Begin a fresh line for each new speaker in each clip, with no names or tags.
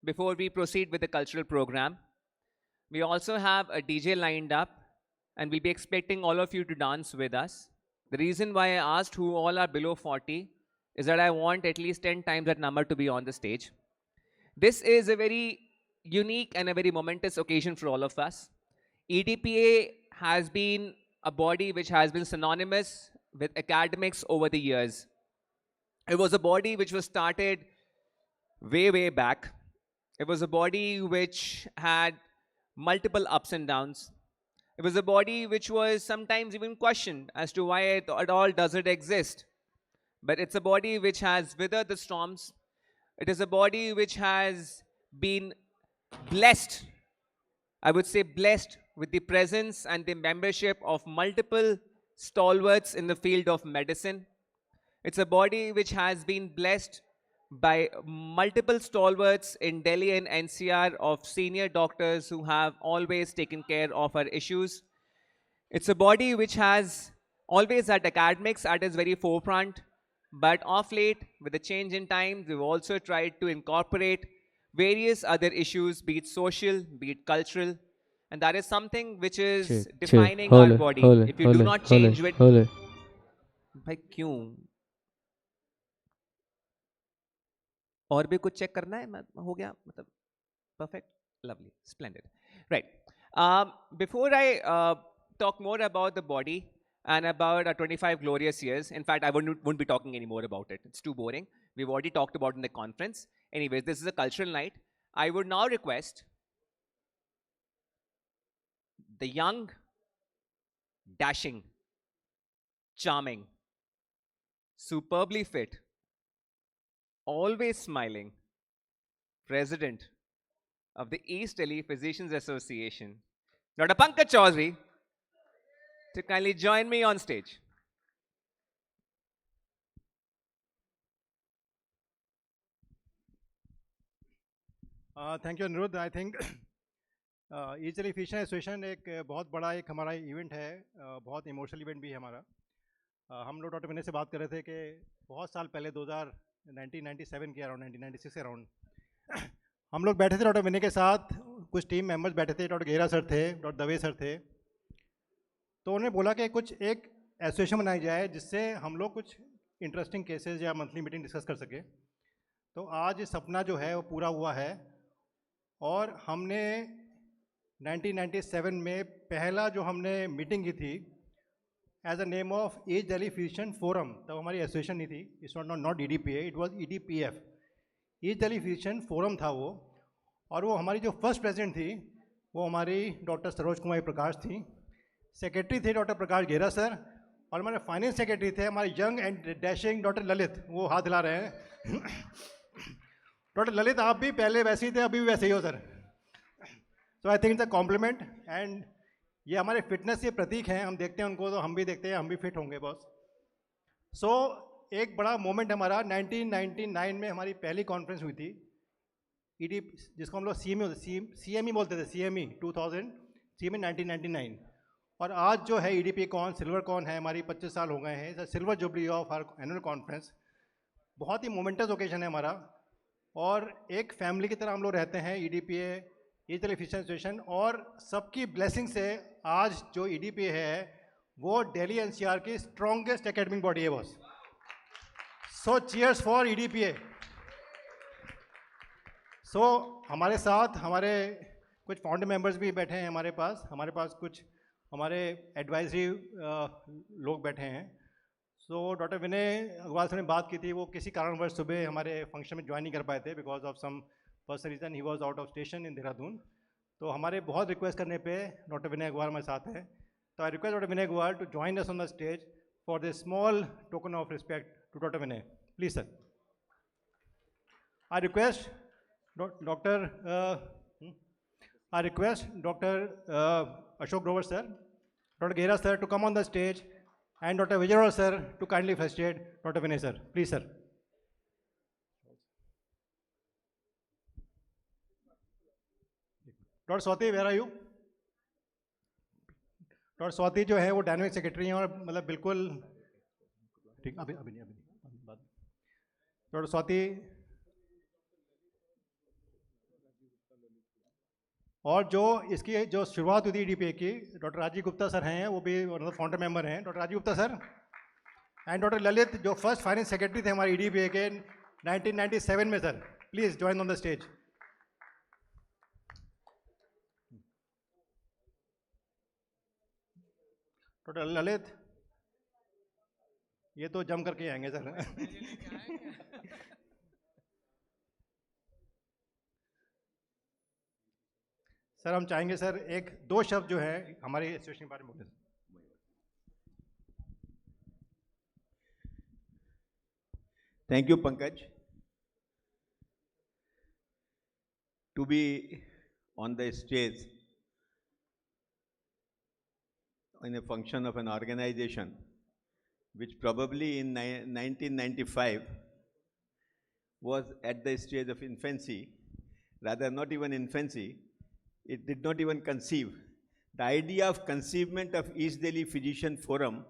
before we proceed with the cultural program. We also have a DJ lined up, and we'll be expecting all of you to dance with us. The reason why I asked who all are below 40 is that I want at least 10 times that number to be on the stage. This is a very unique and a very momentous occasion for all of us. EDPA has been a body which has been synonymous with academics over the years. It was a body which was started way back. It was a body which had multiple ups and downs. It was a body which was sometimes even questioned as to why it at all does it exist. But it's a body which has withered the storms. It is a body which has been blessed, I would say blessed, with the presence and the membership of multiple stalwarts in the field of medicine. It's a body which has been blessed by multiple stalwarts in Delhi and NCR of senior doctors who have always taken care of our issues. It's a body which has always had academics at its very forefront, but of late, with the change in times, we've also tried to incorporate various other issues, be it social, be it cultural, and that is something which is
Chill, chill.
defining our
Hold it,
body.
hold it,
If you
hold
do
it,
not
hold it,
change with,
hold it.
भाई क्यों? और भी कुछ check करना है? हो गया मतलब perfect, lovely, splendid. Right. Before I talk more about the body and about our 25 glorious years, in fact, I wouldn't be talking anymore about it. It's too boring. We've already talked about it in the conference. Anyways, this is a cultural night. I would now request the young, dashing, charming, superbly fit, always smiling president of the East Delhi Physicians Association, Dr. Pankaj Chaudhary, to kindly join me on stage.
Thank you Aniruddh I think east Delhi physician association एक बहुत बड़ा एक हमारा event है, बहुत emotional event भी है हमारा। हम लोग डॉक्टर विनय से बात कर रहे थे कि बहुत साल पहले 1997 के अराउंड 1996 के अराउंड हम लोग बैठे थे डॉक्टर विनय के साथ, कुछ टीम मेंबर्स बैठे थे, डॉक्टर गेरा सर थे, डॉक्टर दवे सर थे। तो उन्होंने बोला कि कुछ एक एसोसिएशन बनाई जाए जिससे हम लोग कुछ इंटरेस्टिंग केसेस या मंथली मीटिंग डिस्कस कर सके। तो आज ये सपना जो है वो पूरा हुआ है और हमने 1997 में पहला जो हमने मीटिंग की थी as a name of east Delhi physician forum, तब हमारी एसोसिएशन नहीं थी, it's not EDPA, it was EDPF, east Delhi physician forum था वो। और वो हमारी जो फर्स्ट प्रेसिडेंट थी वो हमारी डॉक्टर सरोज कुमारी प्रकाश थी, सेक्रेटरी थे डॉक्टर प्रकाश गेरा सर, और हमारे फाइनेंस सेक्रेटरी थे हमारे young and dashing doctor Lalit, वो हाथ हिला रहे हैं। डॉक्टर ललित, आप भी पहले वैसे ही थे, अभी भी वैसे ही हो sir. So I think it's a compliment, and ये हमारे फिटनेस के प्रतीक हैं, हम देखते हैं उनको तो हम भी देखते हैं, हम भी फिट होंगे बॉस। सो एक बड़ा मोमेंट हमारा 1999 में हमारी पहली कॉन्फ्रेंस हुई थी ED, जिसको हम लोग CME बोलते थे, CME 2000, CME 1999। और आज जो है EDPA कॉन सिल्वर कॉन है, हमारी 25 साल हो गए हैं, silver jubilee of our annual conference. बहुत ही मोमेंटस ओकेजन है हमारा, और एक फैमिली की तरह हम लोग रहते हैं EDPA east Delhi physician association, और सबकी ब्लेसिंग से आज जो EDPA है वो दिल्ली NCR की स्ट्रॉन्गेस्ट एकेडमिक बॉडी है boss. So cheers for EDPA। सो हमारे साथ हमारे कुछ फाउंडर मेंबर्स भी बैठे हैं हमारे पास कुछ हमारे एडवाइजरी लोग बैठे हैं। सो डॉक्टर विनय अग्रवाल से बात की थी, वो किसी कारणवश सुबह हमारे फंक्शन में ज्वाइन नहीं कर पाए थे, because of some personal reason he was out of station in Dehradun. तो हमारे बहुत रिक्वेस्ट करने पे डॉक्टर विनय अग्रवाल हमारे साथ हैं। तो I request doctor Vinay Agarwal to join us on the stage for this small token of respect to doctor Vinay, please sir. I request doctor Ashok Grover sir, Dr. Gera sir to come on the stage, and Dr. Vijayaraj sir to kindly facilitate Dr. Vinay sir. Please sir. Dr. Swati, where are you? Dr. Swati जो है वो dynamic secretary हैं, और मतलब बिल्कुल ठीक, अभी नहीं बात। डॉक्टर स्वाति, और जो इसकी जो शुरुआत हुई थी EDPA की, डॉक्टर राजीव गुप्ता सर हैं, वो भी मतलब फाउंडर मेंबर हैं, doctor Rajiv Gupta sir, and doctor Lalit जो फर्स्ट फाइनेंस सेक्रेटरी थे हमारे EDPA के 1997 में। Sir please join on the stage. Doctor Lalit ये तो जम करके आएंगे सर। सर हम चाहेंगे सर एक दो शब्द जो है हमारे एसोसिएशन के बारे में बोलें।
Thank you, Pankaj. To be on the stage in a function of an organization which probably in 1995 was at the stage of infancy, rather not even infancy, it did not even conceive. The idea of conceivement of East Delhi Physician Forum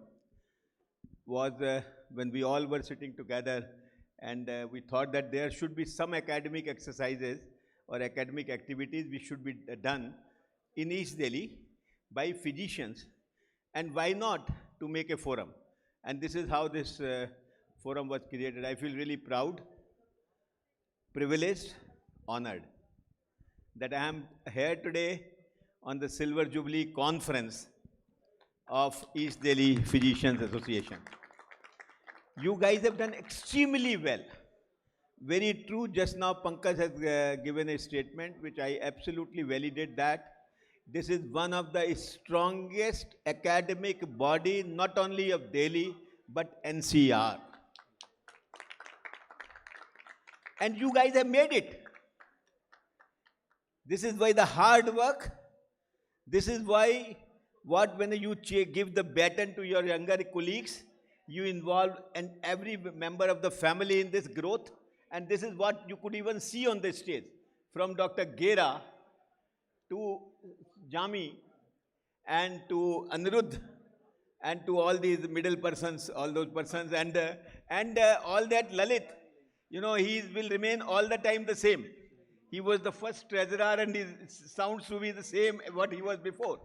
was when we all were sitting together and we thought that there should be some academic exercises or academic activities which should be done in East Delhi by physicians, and why not to make a forum. And this is how this forum was created. I feel really proud, privileged, honored that I am here today on the Silver Jubilee Conference of East Delhi Physicians Association. You guys have done extremely well. Very true, just now Pankaj has given a statement which I absolutely validate that. This is one of the strongest academic body, not only of Delhi, but NCR. And you guys have made it. This is why the hard work, this is why when you give the baton to your younger colleagues, you involve and every member of the family in this growth, and this is what you could even see on the stage, from Dr. Gera to Jami and to Anirudh and to all these middle persons, all those persons, and all that Lalit, you know, he will remain all the time the same. He was the first treasurer and he sounds to be the same what he was before.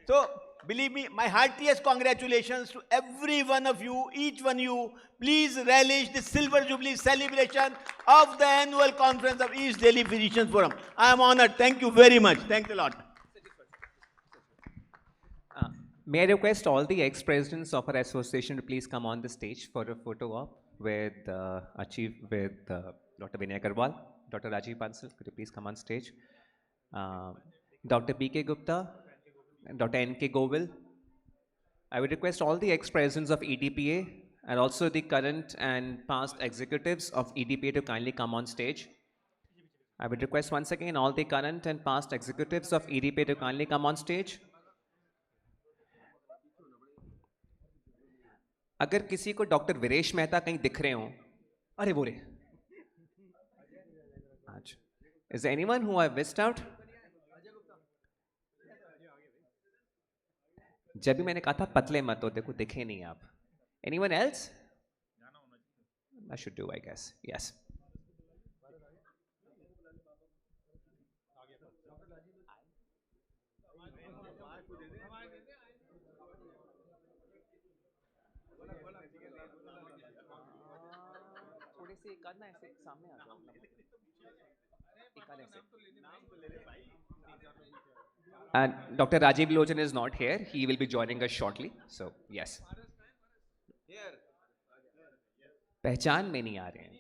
So, believe me, my heartiest congratulations to every one of you, each one of you. Please relish the Silver Jubilee celebration of the annual conference of East Delhi Physicians Forum. I am honored. Thank you very much. Thanks a lot.
May I request all the ex-presidents of our association to please come on the stage for a photo op with Dr. Vinay Agarwal. Dr. Rajiv Bansal, could you please come on stage? Dr. B.K. Gupta, Dr. N.K. Govil. I would request all the ex-presidents of EDPA and also the current and past executives of EDPA to kindly come on stage. I would request once again all the current and past executives of EDPA to kindly come on stage. अगर किसी को doctor Viresh Mehta कहीं दिख रहे हों, अरे वो रे, आज, is there anyone who I missed out? जब भी मैंने कहा था पतले मत हो, देखो दिखे नहीं आप. Anyone else? I should do, I guess. Yes. थोड़े से एक आध ना ऐसे सामने आ जाओ. And Dr. Rajiv Lojan is not here. He will be joining us shortly. So, yes. पहचान में नहीं आ रहे हैं.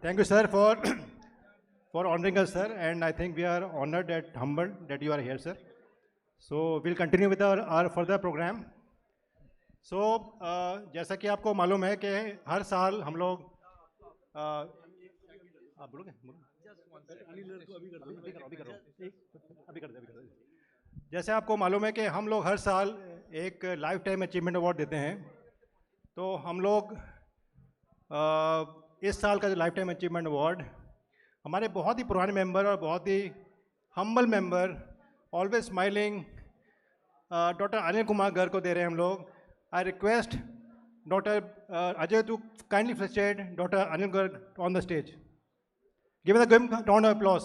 Thank you, sir, for honoring us, sir. And I think we are honored and humbled that you are here, sir. So we'll continue with our further program. So जैसा कि आपको मालूम है कि हर साल हम लोग आप बोलोगे? जैसे आपको मालूम है कि हम लोग हर साल एक लाइफ टाइम अचीवमेंट अवार्ड देते हैं. तो हम लोग इस साल का जो लाइफ टाइम अचीवमेंट अवार्ड हमारे बहुत ही पुराने मेंबर और बहुत ही humble member, always smiling, doctor Anil Kumar Garg को दे रहे हैं हम लोग. I request doctor Ajay to kindly facilitate doctor Anil Garg on the stage. Give the good round of applause.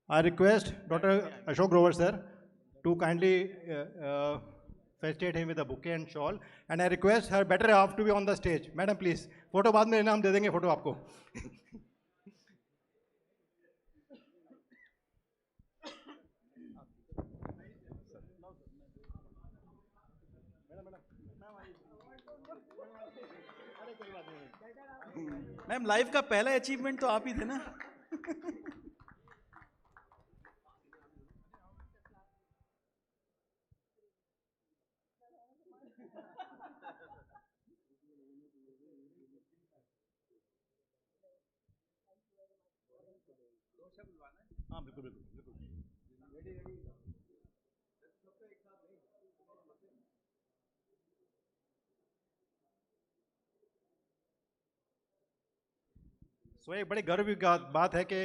I request Dr. Ashok Grover sir to kindly felicitate him with a bouquet and shawl, and I request her better half to be on the stage. Madam, please. Photo बाद में लेना, हम दे देंगे photo आपको.
Ma'am, life का पहला achievement तो आप ही थे ना. हाँ बिल्कुल बिल्कुल बिल्कुल.
सो एक बड़ी गर्व की बात है कि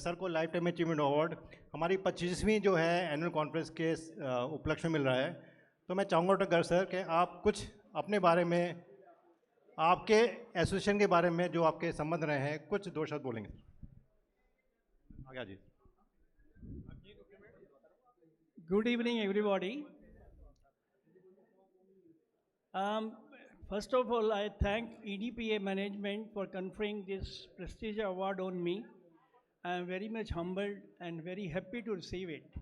सर को लाइफ टाइम अचीवमेंट अवार्ड हमारी 25वीं जो है एनुअल कॉन्फ्रेंस के उपलक्ष्य में मिल रहा है. तो मैं चाहूँगा डॉक्टर गर्ग सर कि आप कुछ अपने बारे में, आपके एसोसिएशन के बारे में जो आपके संबंध रहे हैं, कुछ दो शब्द बोलेंगे. आगे जी.
Good evening, everybody. First of all, I thank EDPA management for conferring this prestigious award on me. I am very much humbled and very happy to receive it.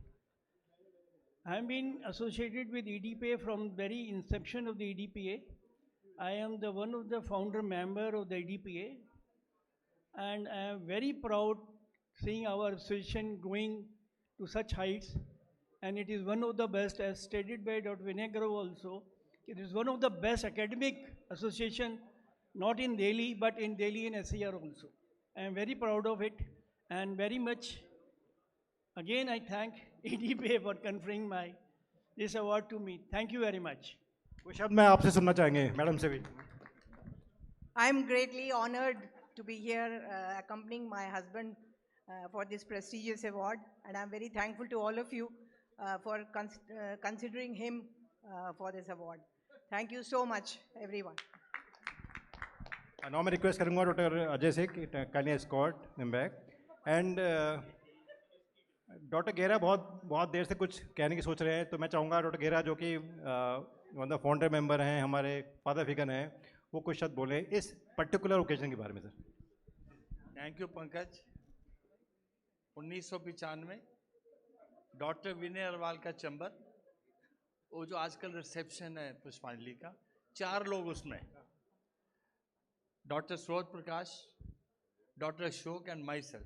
I have been associated with EDPA from very inception of the EDPA. I am the one of the founder member of the EDPA, and I am very proud seeing our association growing to such heights. And it is one of the best, as stated by Dr. Vinay Garu also. It is one of the best academic association, not in Delhi, but in Delhi and SCR also. I am very proud of it, and very much, again I thank EDPA for conferring this award to me. Thank you very much.
कुछ शब्द मैं आपसे सुनना चाहेंगे, madam से भी.
I am greatly honored to be here accompanying my husband for this prestigious award, and I am very thankful to all of you for considering him for this award. Thank you so much, everyone.
Now मैं request करूँगा doctor Ajay से कि kindly escort him back. And doctor गेरा बहुत देर से कुछ कहने की सोच रहे हैं, तो मैं चाहूँगा डॉक्टर गेरा जो कि वन द फाउंडर मेंबर हैं, हमारे फादर फिगर हैं, वो कुछ शब्द बोलें इस पर्टिकुलर ओकेजन के बारे में. Sir
thank you Pankaj. 1995 doctor Vinay Agarwal का चैम्बर, वो जो आजकल रिसेप्शन है पुष्पांजलि का, 4 लोग उसमें, doctor Suraj Prakash, doctor Ashok and my self.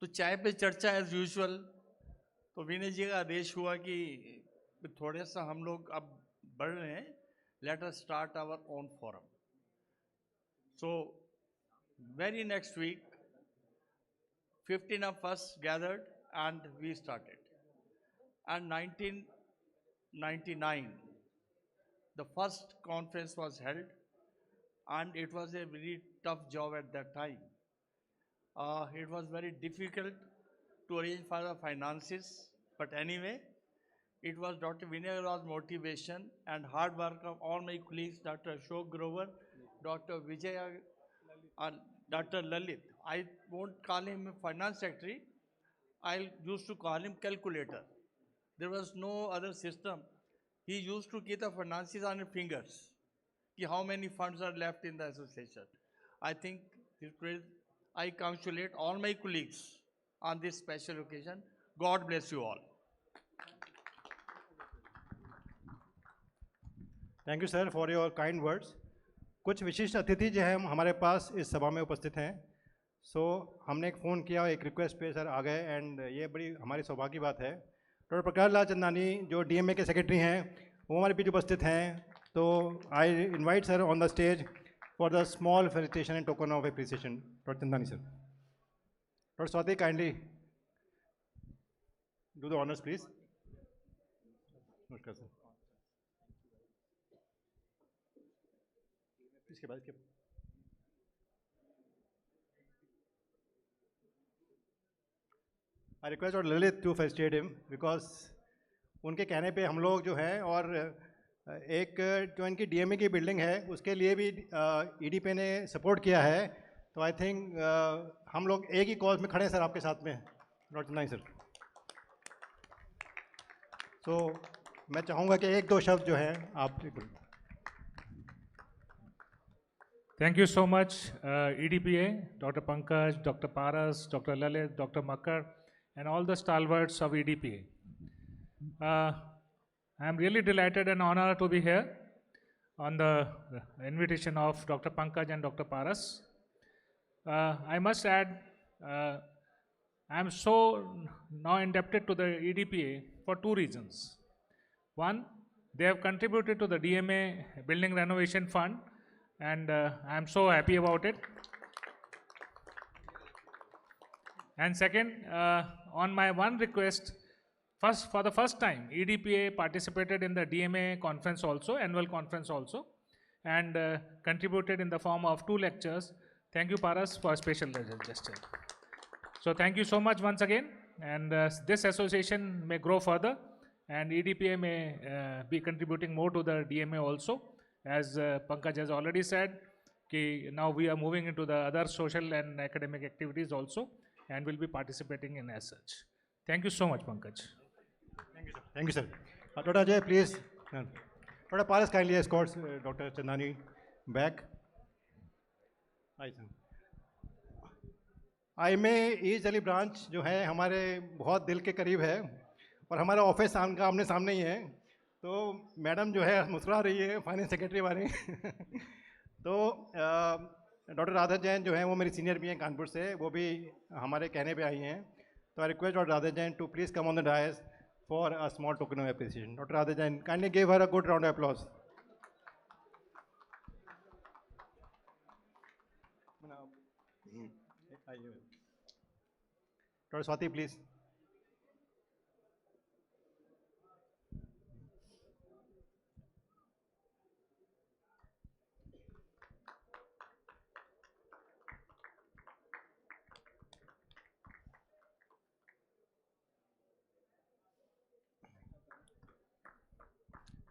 तो चाय पे चर्चा एज यूजुअल. तो विनय जी का आदेश हुआ कि थोड़े सा हम लोग अब बढ़ रहे हैं, let us start our own forum. So very next week 15 of us gathered and we started. And 1999, the first conference was held, and it was a very tough job at that time. It was very difficult to arrange for the finances, but anyway, it was Dr. Vinay Agarwal's motivation and hard work of all my colleagues, Dr. Ashok Grover, Dr. Vijay, and Dr. Lalit. I won't call him a finance secretary. I used to call him calculator. There was no other system. He used to keep the finances on his fingers. How many funds are left in the association? I think I congratulate all my colleagues on this special occasion. God bless you all.
Thank you sir for your kind words. कुछ विशिष्ट अतिथि जो हैं हमारे पास इस सभा में उपस्थित हैं. हमने एक फ़ोन किया, एक रिक्वेस्ट पे सर आ गए, एंड ये बड़ी हमारी सौभाग्य की बात है. डॉक्टर प्रकाश लाल चंदानी जो डीएमए के सेक्रेटरी हैं, वो हमारे बीच उपस्थित हैं. तो I invite sir on the stage for the small felicitation and token of appreciation. Doctor Chandani sir. Dr. Swati, kindly do the honors, please. Namaskar, sir. इसके बाद I request Dr. Lalit to facilitate him because उनके कहने पे हम लोग जो है और एक जो इनकी डीएमए की बिल्डिंग है उसके लिए भी ईडीपी ने सपोर्ट किया है, तो आई थिंक हम लोग एक ही कॉज में खड़े हैं सर आपके साथ में, डॉक्टर नाइक सर। तो मैं चाहूँगा कि एक दो शब्द जो है आप।
Thank you so much, EDPA, Dr. Pankaj, Dr. Paras, Dr. Lalit, Dr. Makkar, and all the stalwarts of EDPA. I am really delighted and honored to be here on the invitation of Dr. Pankaj and Dr. Paras. I must add, I am so now indebted to the EDPA for two reasons. One, they have contributed to the DMA Building Renovation Fund, and I am so happy about it. And second, on my one request, for the first time, EDPA participated in the DMA conference also, annual conference also, and contributed in the form of 2 lectures. Thank you, Paras, for a special gesture. So thank you so much once again, and this association may grow further, and EDPA may be contributing more to the DMA also. As Pankaj has already said, now we are moving into the other social and academic activities also, and will be participating in as such. Thank you so much, Pankaj.
Thank you, sir. Thank you, sir. Dr. Ajay, please. Dr. Paras kindly escorts Dr. Chandani back. Hi, sir. IMA east Delhi branch जो है हमारे बहुत दिल के करीब है और हमारा ऑफिस आमने सामने ही है, तो मैडम जो है मुस्कुरा रही है, फाइनेंस सेक्रेटरी वाली तो डॉक्टर राधा जैन जो है वो मेरी सीनियर भी हैं कानपुर से, वो भी हमारे कहने पे आई हैं, तो I request doctor Radha Jain to please come on the dais for a small token of appreciation. Doctor Radha Jain, kindly give her a good round of applause. Doctor Swati please.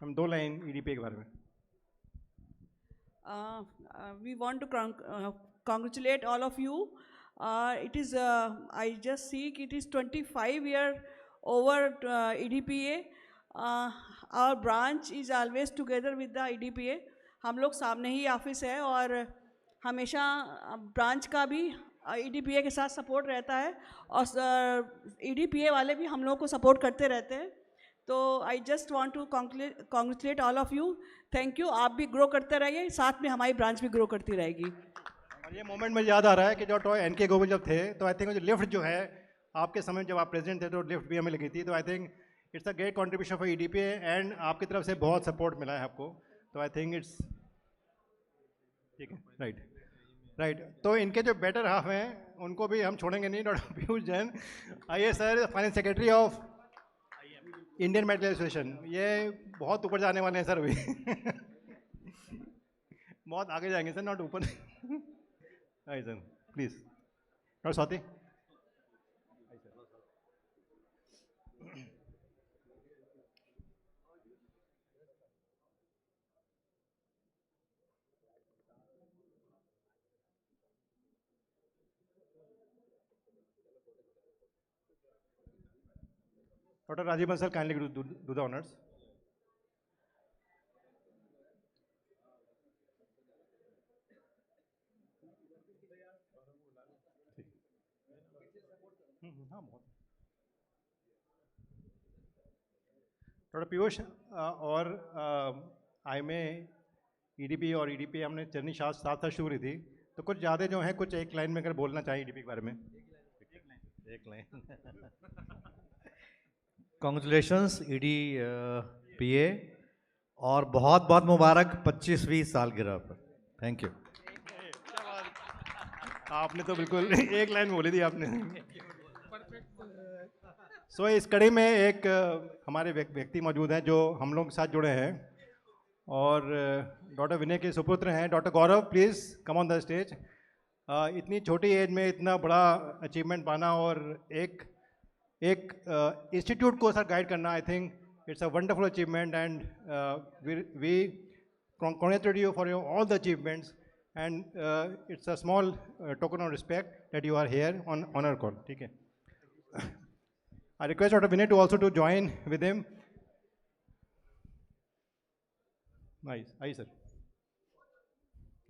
हम 2 लाइन ईडीपी के बारे में.
We want to congratulate all of you. It is, I just see it is 25 years over EDPA. Our branch is always together with the EDPA. हम लोग सामने ही office है और हमेशा ब्रांच का भी EDPA के साथ सपोर्ट रहता है और EDPA वाले भी हम लोग को सपोर्ट करते रहते हैं. तो I just want to congratulate all of you. Thank you. आप भी ग्रो करते रहिए, साथ में हमारी ब्रांच भी ग्रो करती रहेगी.
और ये मोमेंट मुझे याद आ रहा है कि जो NK गोविंद जब थे तो आई थिंक जो लिफ्ट जो है आपके समय जब आप प्रेसिडेंट थे तो लिफ्ट भी हमें लगी थी, तो I think it's a great contribution for EDPA and आपकी तरफ से बहुत सपोर्ट मिला है आपको, तो आई थिंक इट्स ठीक है. राइट. तो इनके जो बेटर हाफ हैं उनको भी हम छोड़ेंगे नहीं. डॉक्टर पीयूष जैन, आइए sir, finance secretary of Indian medical association. ये बहुत ऊपर जाने वाले हैं सर अभी बहुत आगे जाएंगे सर, नॉट ऊपर. आइए sir please. Doctor Swati. Dr. Rajiv Bansal, kindly do the honors. Doctor Piyush और IMA EDP और EDP हमने जर्नी साथ शुरू की थी, तो कुछ ज़्यादा जो है कुछ एक लाइन में अगर बोलना चाहिए EDP के बारे में. एक लाइन.
कॉन्ग्रेचुलेशंस EDPA और बहुत बहुत मुबारक 25वीं सालगिरह पर. Thank you.
आपने तो बिल्कुल एक लाइन बोली थी आपने। सो इस कड़ी में एक हमारे व्यक्ति मौजूद हैं जो हम लोग के साथ जुड़े हैं और डॉक्टर विनय के सुपुत्र हैं। Doctor Gaurav, please come on the stage. इतनी छोटी एज में इतना बड़ा अचीवमेंट पाना और एक इंस्टीट्यूट को सर गाइड करना, I think it's a wonderful achievement and we congratulate you for all the achievements and it's a small token of respect that you are here on honor call. ठीक है। I request Dr. Vinay to also to join with him. Nice, आइए sir,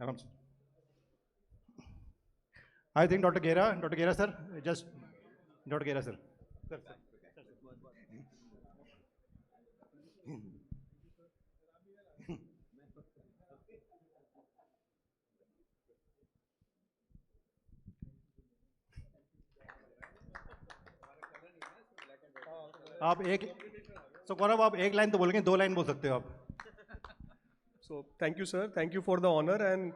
आराम से। I think Dr. Gera sir, just Dr. Gera sir. आप गौरव आप एक line तो बोलेंगे, 2 लाइन बोल सकते हो आप।
So thank you, sir. Thank you for the honor, and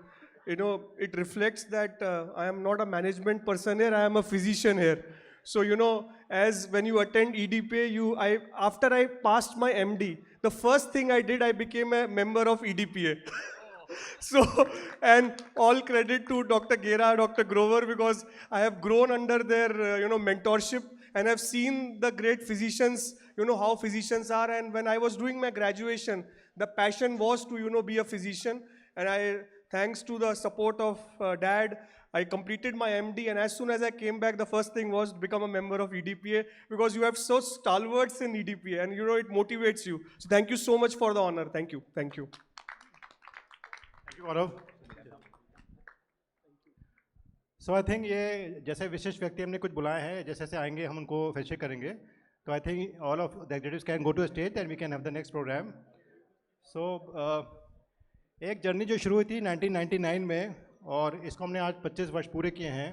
you know it reflects that I am not a management person here. I am a physician here. So you know, as when you attend EDPA, after I passed my MD, the first thing I did, I became a member of EDPA. So, and all credit to Dr. Gera, Dr. Grover, because I have grown under their mentorship. And I've seen the great physicians, how physicians are. And when I was doing my graduation, the passion was to, be a physician. And thanks to the support of Dad, I completed my MD. And as soon as I came back, the first thing was to become a member of EDPA, because you have so stalwarts in EDPA and, it motivates you. So thank you so much for the honor. Thank you. Thank you.
Thank you, Gaurav. So I think ये जैसे विशिष्ट व्यक्ति हमने कुछ बुलाए हैं, जैसे जैसे आएंगे हम उनको फैसिलिटेट करेंगे। तो I think all of the executives can go to stage and we can have the next programme. सो एक जर्नी जो शुरू हुई थी 1999 में और इसको हमने आज 25 वर्ष पूरे किए हैं।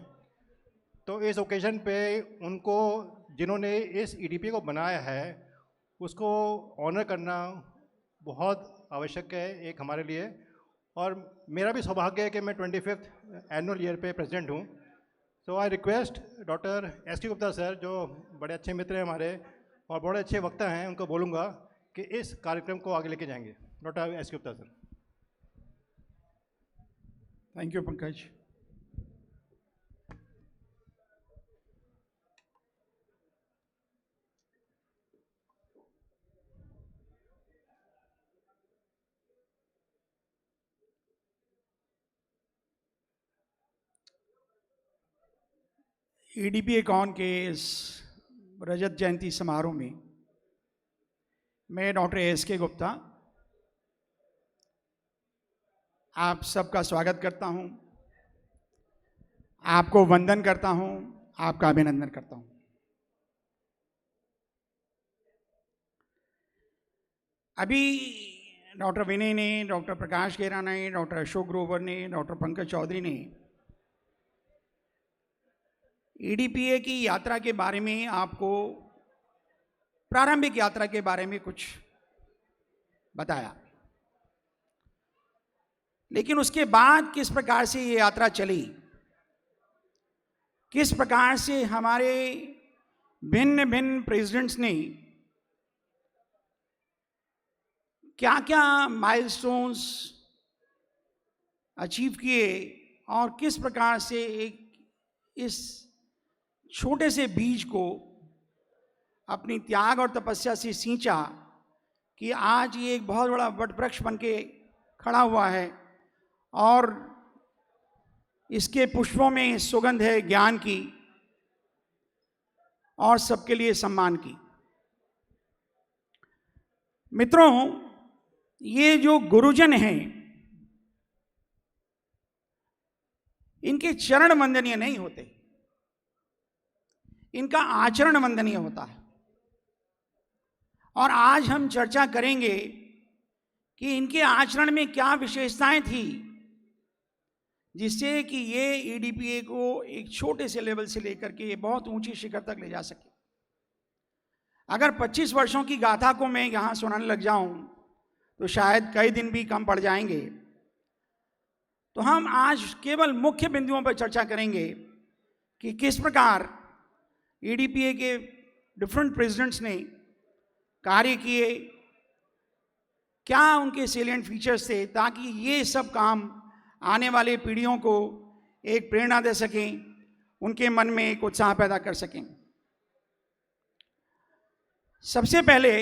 तो इस ओकेजन पे उनको, जिन्होंने इस EDPA को बनाया है, उसको ऑनर करना बहुत आवश्यक है एक हमारे लिए। और मेरा भी सौभाग्य है कि मैं 25th एनुअल ईयर पे प्रेसिडेंट हूँ। So I request doctor SK Gupta sir, जो बड़े अच्छे मित्र हैं हमारे और बड़े अच्छे वक्ता हैं, उनको बोलूँगा कि इस कार्यक्रम को आगे लेके जाएंगे। Doctor SK Gupta sir.
Thank you Pankaj. EDPA con के इस रजत जयंती समारोह में मैं डॉक्टर SK गुप्ता आप सबका स्वागत करता हूं, आपको वंदन करता हूं, आपका अभिनंदन करता हूं। अभी डॉक्टर विनय ने, डॉक्टर प्रकाश गेरा ने, डॉक्टर अशोक ग्रोवर ने, डॉक्टर पंकज चौधरी ने EDPA की यात्रा के बारे में, आपको प्रारंभिक यात्रा के बारे में कुछ बताया, लेकिन उसके बाद किस प्रकार से ये यात्रा चली, किस प्रकार से हमारे भिन्न भिन्न प्रेसिडेंट्स ने क्या क्या माइलस्टोन्स अचीव किए और किस प्रकार से इस छोटे से बीज को अपनी त्याग और तपस्या से सींचा कि आज ये एक बहुत बड़ा वट वृक्ष बन के खड़ा हुआ है और इसके पुष्पों में सुगंध है ज्ञान की और सबके लिए सम्मान की। मित्रों, ये जो गुरुजन हैं, इनके चरण वंदनीय नहीं होते, इनका आचरण वंदनीय होता है। और आज हम चर्चा करेंगे कि इनके आचरण में क्या विशेषताएं थी जिससे कि ये EDPA को एक छोटे से लेवल से लेकर के बहुत ऊंची शिखर तक ले जा सके। अगर 25 वर्षों की गाथा को मैं यहाँ सुनाने लग जाऊं तो शायद कई दिन भी कम पड़ जाएंगे।
तो हम आज केवल मुख्य बिंदुओं पर चर्चा करेंगे कि किस प्रकार ईडीपीए के डिफरेंट प्रेसिडेंट्स ने कार्य किए, क्या उनके सेलिएंट फीचर्स थे, ताकि ये सब काम आने वाले पीढ़ियों को एक प्रेरणा दे सकें, उनके मन में एक उत्साह पैदा कर सकें। सबसे पहले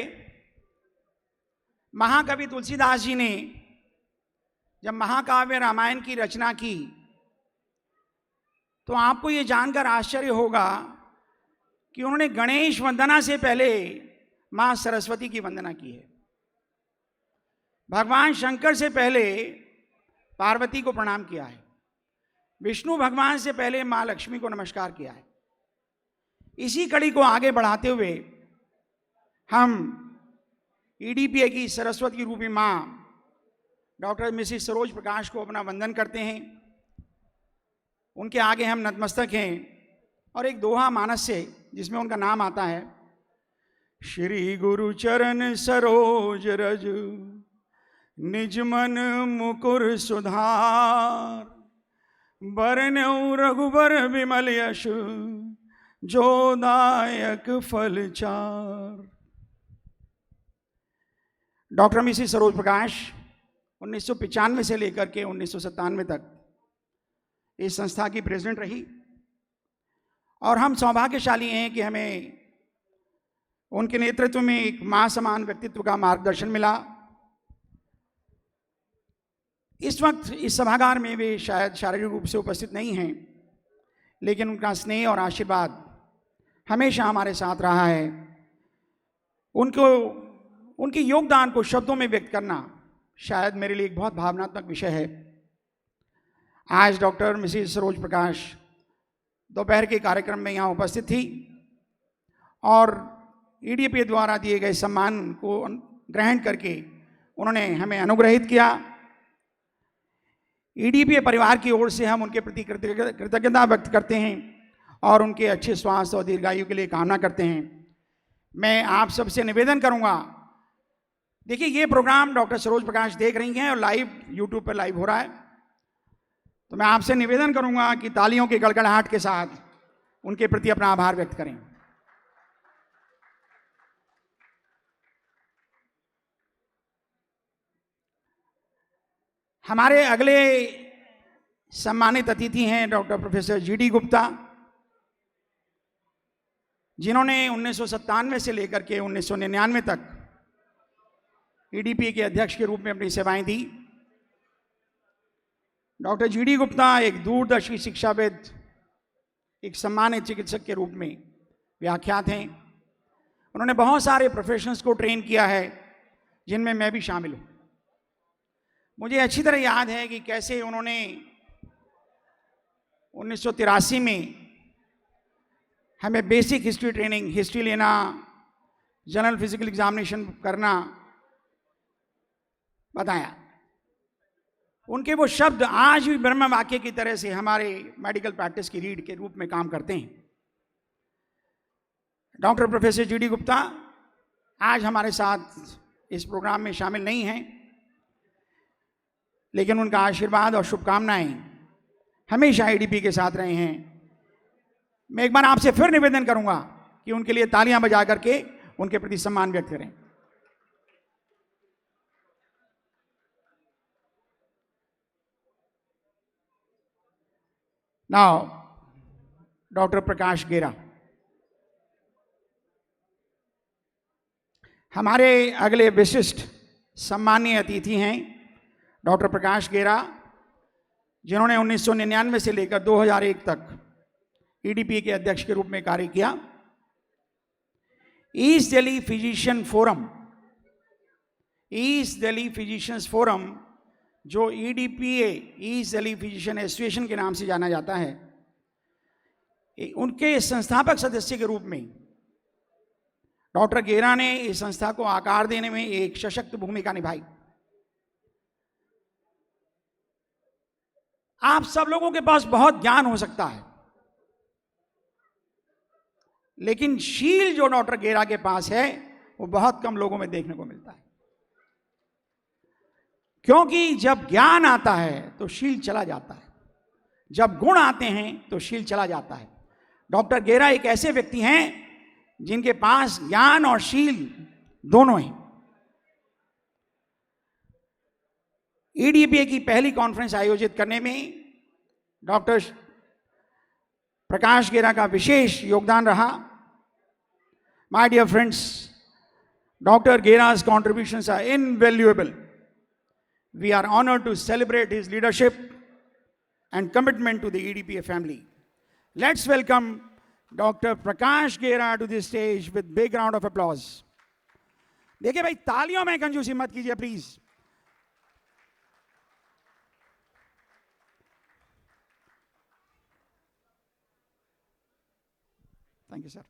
महाकवि तुलसीदास जी ने जब महाकाव्य रामायण की रचना की तो आपको ये जानकर आश्चर्य होगा कि उन्होंने गणेश वंदना से पहले मां सरस्वती की वंदना की है। भगवान शंकर से पहले पार्वती को प्रणाम किया है। विष्णु भगवान से पहले मां लक्ष्मी को नमस्कार किया है। इसी कड़ी को आगे बढ़ाते हुए हम ईडीपीए की सरस्वती रूपी मां डॉक्टर मिसेस सरोज प्रकाश को अपना वंदन करते हैं। उनके आगे हम नतमस्तक हैं और एक दोहा मानस से जिसमें उनका नाम आता है, श्री गुरु चरण सरोज रज निज मन मुकुर सुधार, बरनऊ रघुबर विमल यश जो दायक फल चार। डॉक्टर मिसेस सरोज प्रकाश 1995 से लेकर के 1997 तक इस संस्था की प्रेसिडेंट रही और हम सौभाग्यशाली हैं कि हमें उनके नेतृत्व में एक मां समान व्यक्तित्व का मार्गदर्शन मिला। इस वक्त इस सभागार में वे शायद शारीरिक रूप से उपस्थित नहीं हैं, लेकिन उनका स्नेह और आशीर्वाद हमेशा हमारे साथ रहा है। उनके योगदान को शब्दों में व्यक्त करना शायद मेरे लिए एक बहुत भावनात्मक विषय है। आज डॉक्टर मिसेस सरोज प्रकाश दोपहर के कार्यक्रम में यहाँ उपस्थित थी और ईडीपीए द्वारा दिए गए सम्मान को ग्रहण करके उन्होंने हमें अनुग्रहित किया। ईडीपीए परिवार की ओर से हम उनके प्रति कृतज्ञता व्यक्त करते हैं और उनके अच्छे स्वास्थ्य और दीर्घायु के लिए कामना करते हैं। मैं आप सबसे निवेदन करूंगा, देखिए ये प्रोग्राम डॉक्टर सरोज प्रकाश देख रही हैं और लाइव यूट्यूब पर लाइव हो रहा है, तो मैं आपसे निवेदन करूंगा कि तालियों की गड़गड़ाहट के साथ उनके प्रति अपना आभार व्यक्त करें। हमारे अगले सम्मानित अतिथि हैं डॉक्टर प्रोफेसर जीडी गुप्ता, जिन्होंने 1997 से लेकर के 1999 तक ईडीपीए के अध्यक्ष के रूप में अपनी सेवाएं दी। डॉक्टर जीडी गुप्ता एक दूरदर्शी शिक्षाविद, एक सम्मानित चिकित्सक के रूप में व्याख्यात हैं। उन्होंने बहुत सारे प्रोफेशनल्स को ट्रेन किया है, जिनमें मैं भी शामिल हूं। मुझे अच्छी तरह याद है कि कैसे उन्होंने 1983 में हमें बेसिक हिस्ट्री ट्रेनिंग, हिस्ट्री लेना, जनरल फिजिकल एग्जामिनेशन करना बताया। उनके वो शब्द आज भी ब्रह्म वाक्य की तरह से हमारे मेडिकल प्रैक्टिस की रीढ़ के रूप में काम करते हैं। डॉक्टर प्रोफेसर जीडी गुप्ता आज हमारे साथ इस प्रोग्राम में शामिल नहीं हैं, लेकिन उनका आशीर्वाद और शुभकामनाएं हमेशा ईडीपी के साथ रहे हैं। मैं एक बार आपसे फिर निवेदन करूंगा कि उनके लिए तालियां बजा करके उनके प्रति सम्मान व्यक्त करें। नाउ डॉक्टर प्रकाश गेरा, हमारे अगले विशिष्ट सम्मानीय अतिथि हैं डॉक्टर प्रकाश गेरा, जिन्होंने 1999 से लेकर 2001 तक ईडीपी के अध्यक्ष के रूप में कार्य किया। East Delhi physician forum, east Delhi physicians forum जो ईडीपीए ईस्ट दिल्ली फिजिशियन एसोसिएशन के नाम से जाना जाता है, उनके संस्थापक सदस्य के रूप में डॉक्टर गेरा ने इस संस्था को आकार देने में एक सशक्त भूमिका निभाई। आप सब लोगों के पास बहुत ज्ञान हो सकता है, लेकिन शील जो डॉक्टर गेरा के पास है वो बहुत कम लोगों में देखने को मिलता है। क्योंकि जब ज्ञान आता है तो शील चला जाता है, जब गुण आते हैं तो शील चला जाता है। डॉक्टर गेरा एक ऐसे व्यक्ति हैं जिनके पास ज्ञान और शील दोनों हैं। ईडीपीए की पहली कॉन्फ्रेंस आयोजित करने में डॉक्टर प्रकाश गेरा का विशेष योगदान रहा। My dear friends, doctor Gera's contributions are invaluable. We are honored to celebrate his leadership and commitment to the EDPA family. Let's welcome Dr. Prakash Gera to the stage with big round of applause. देखिए भाई, तालियों में कंजूसी मत कीजिए please. Thank you sir.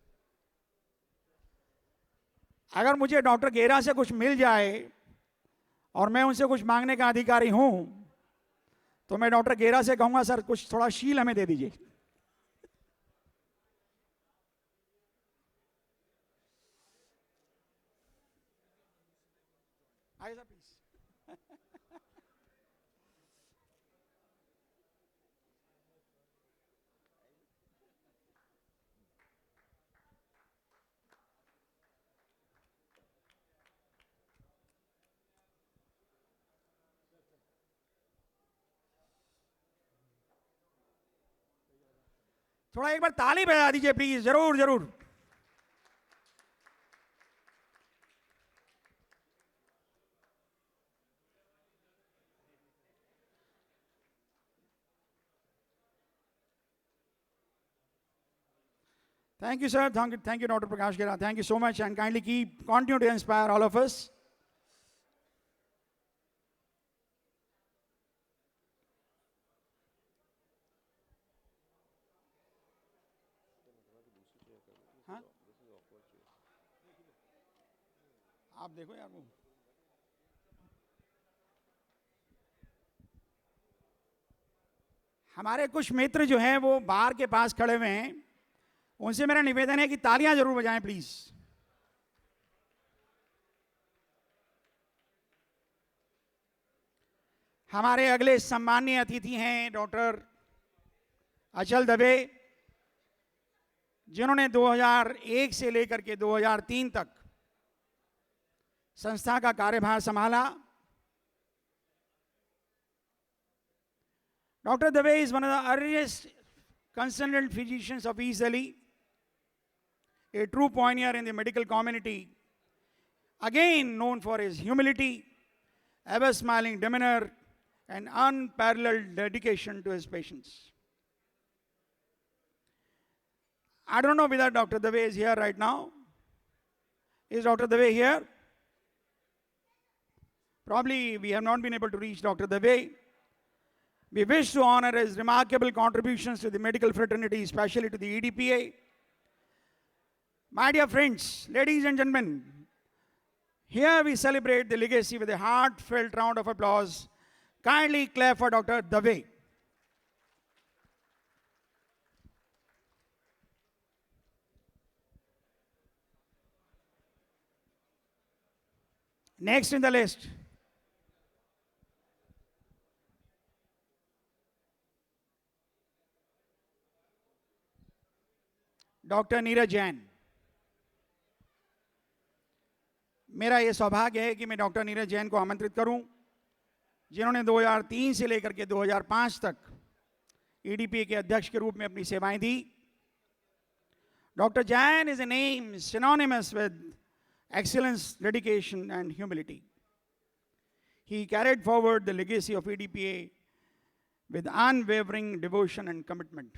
अगर मुझे doctor गेरा से कुछ मिल जाए और मैं उनसे कुछ मांगने का अधिकारी हूं तो मैं डॉक्टर गेरा से कहूंगा, सर कुछ थोड़ा शील हमें दे दीजिए। आइए सर प्लीज। थोड़ा एक बार ताली बजा दीजिए प्लीज, जरूर जरूर। Thank you, sir. Thank you, Dr. Prakash Gera. Thank you so much, and kindly continue to inspire all of us. हाँ? आप देखो यार, वो हमारे कुछ मित्र जो हैं वो बार के पास खड़े हुए हैं, उनसे मेरा निवेदन है कि तालियां जरूर बजाएं प्लीज। हमारे अगले सम्माननीय अतिथि हैं डॉक्टर अचल दवे, जिन्होंने 2001 से लेकर के 2003 तक संस्था का कार्यभार संभाला। Dr. Dave is one of the earliest consultant physicians of East Delhi, a true pioneer in the medical community, again known for his humility, ever smiling demeanor, and unparalleled dedication to his patients. I don't know whether Dr. Dave is here right now. Is Dr. Dave here? Probably we have not been able to reach Dr. Dave. We wish to honor his remarkable contributions to the medical fraternity, especially to the EDPA. My dear friends, ladies and gentlemen, here we celebrate the legacy with a heartfelt round of applause. Kindly clap for Dr. Dave. Next in the list, doctor Neeraj Jain. मेरा यह सौभाग्य है कि मैं doctor Neeraj Jain को आमंत्रित करूं, जिन्होंने 2003 से लेकर के 2005 तक ईडीपीए के अध्यक्ष के रूप में अपनी सेवाएं दी। Doctor Jain is a name synonymous with excellence, dedication, and humility. He carried forward the legacy of EDPA with unwavering devotion and commitment.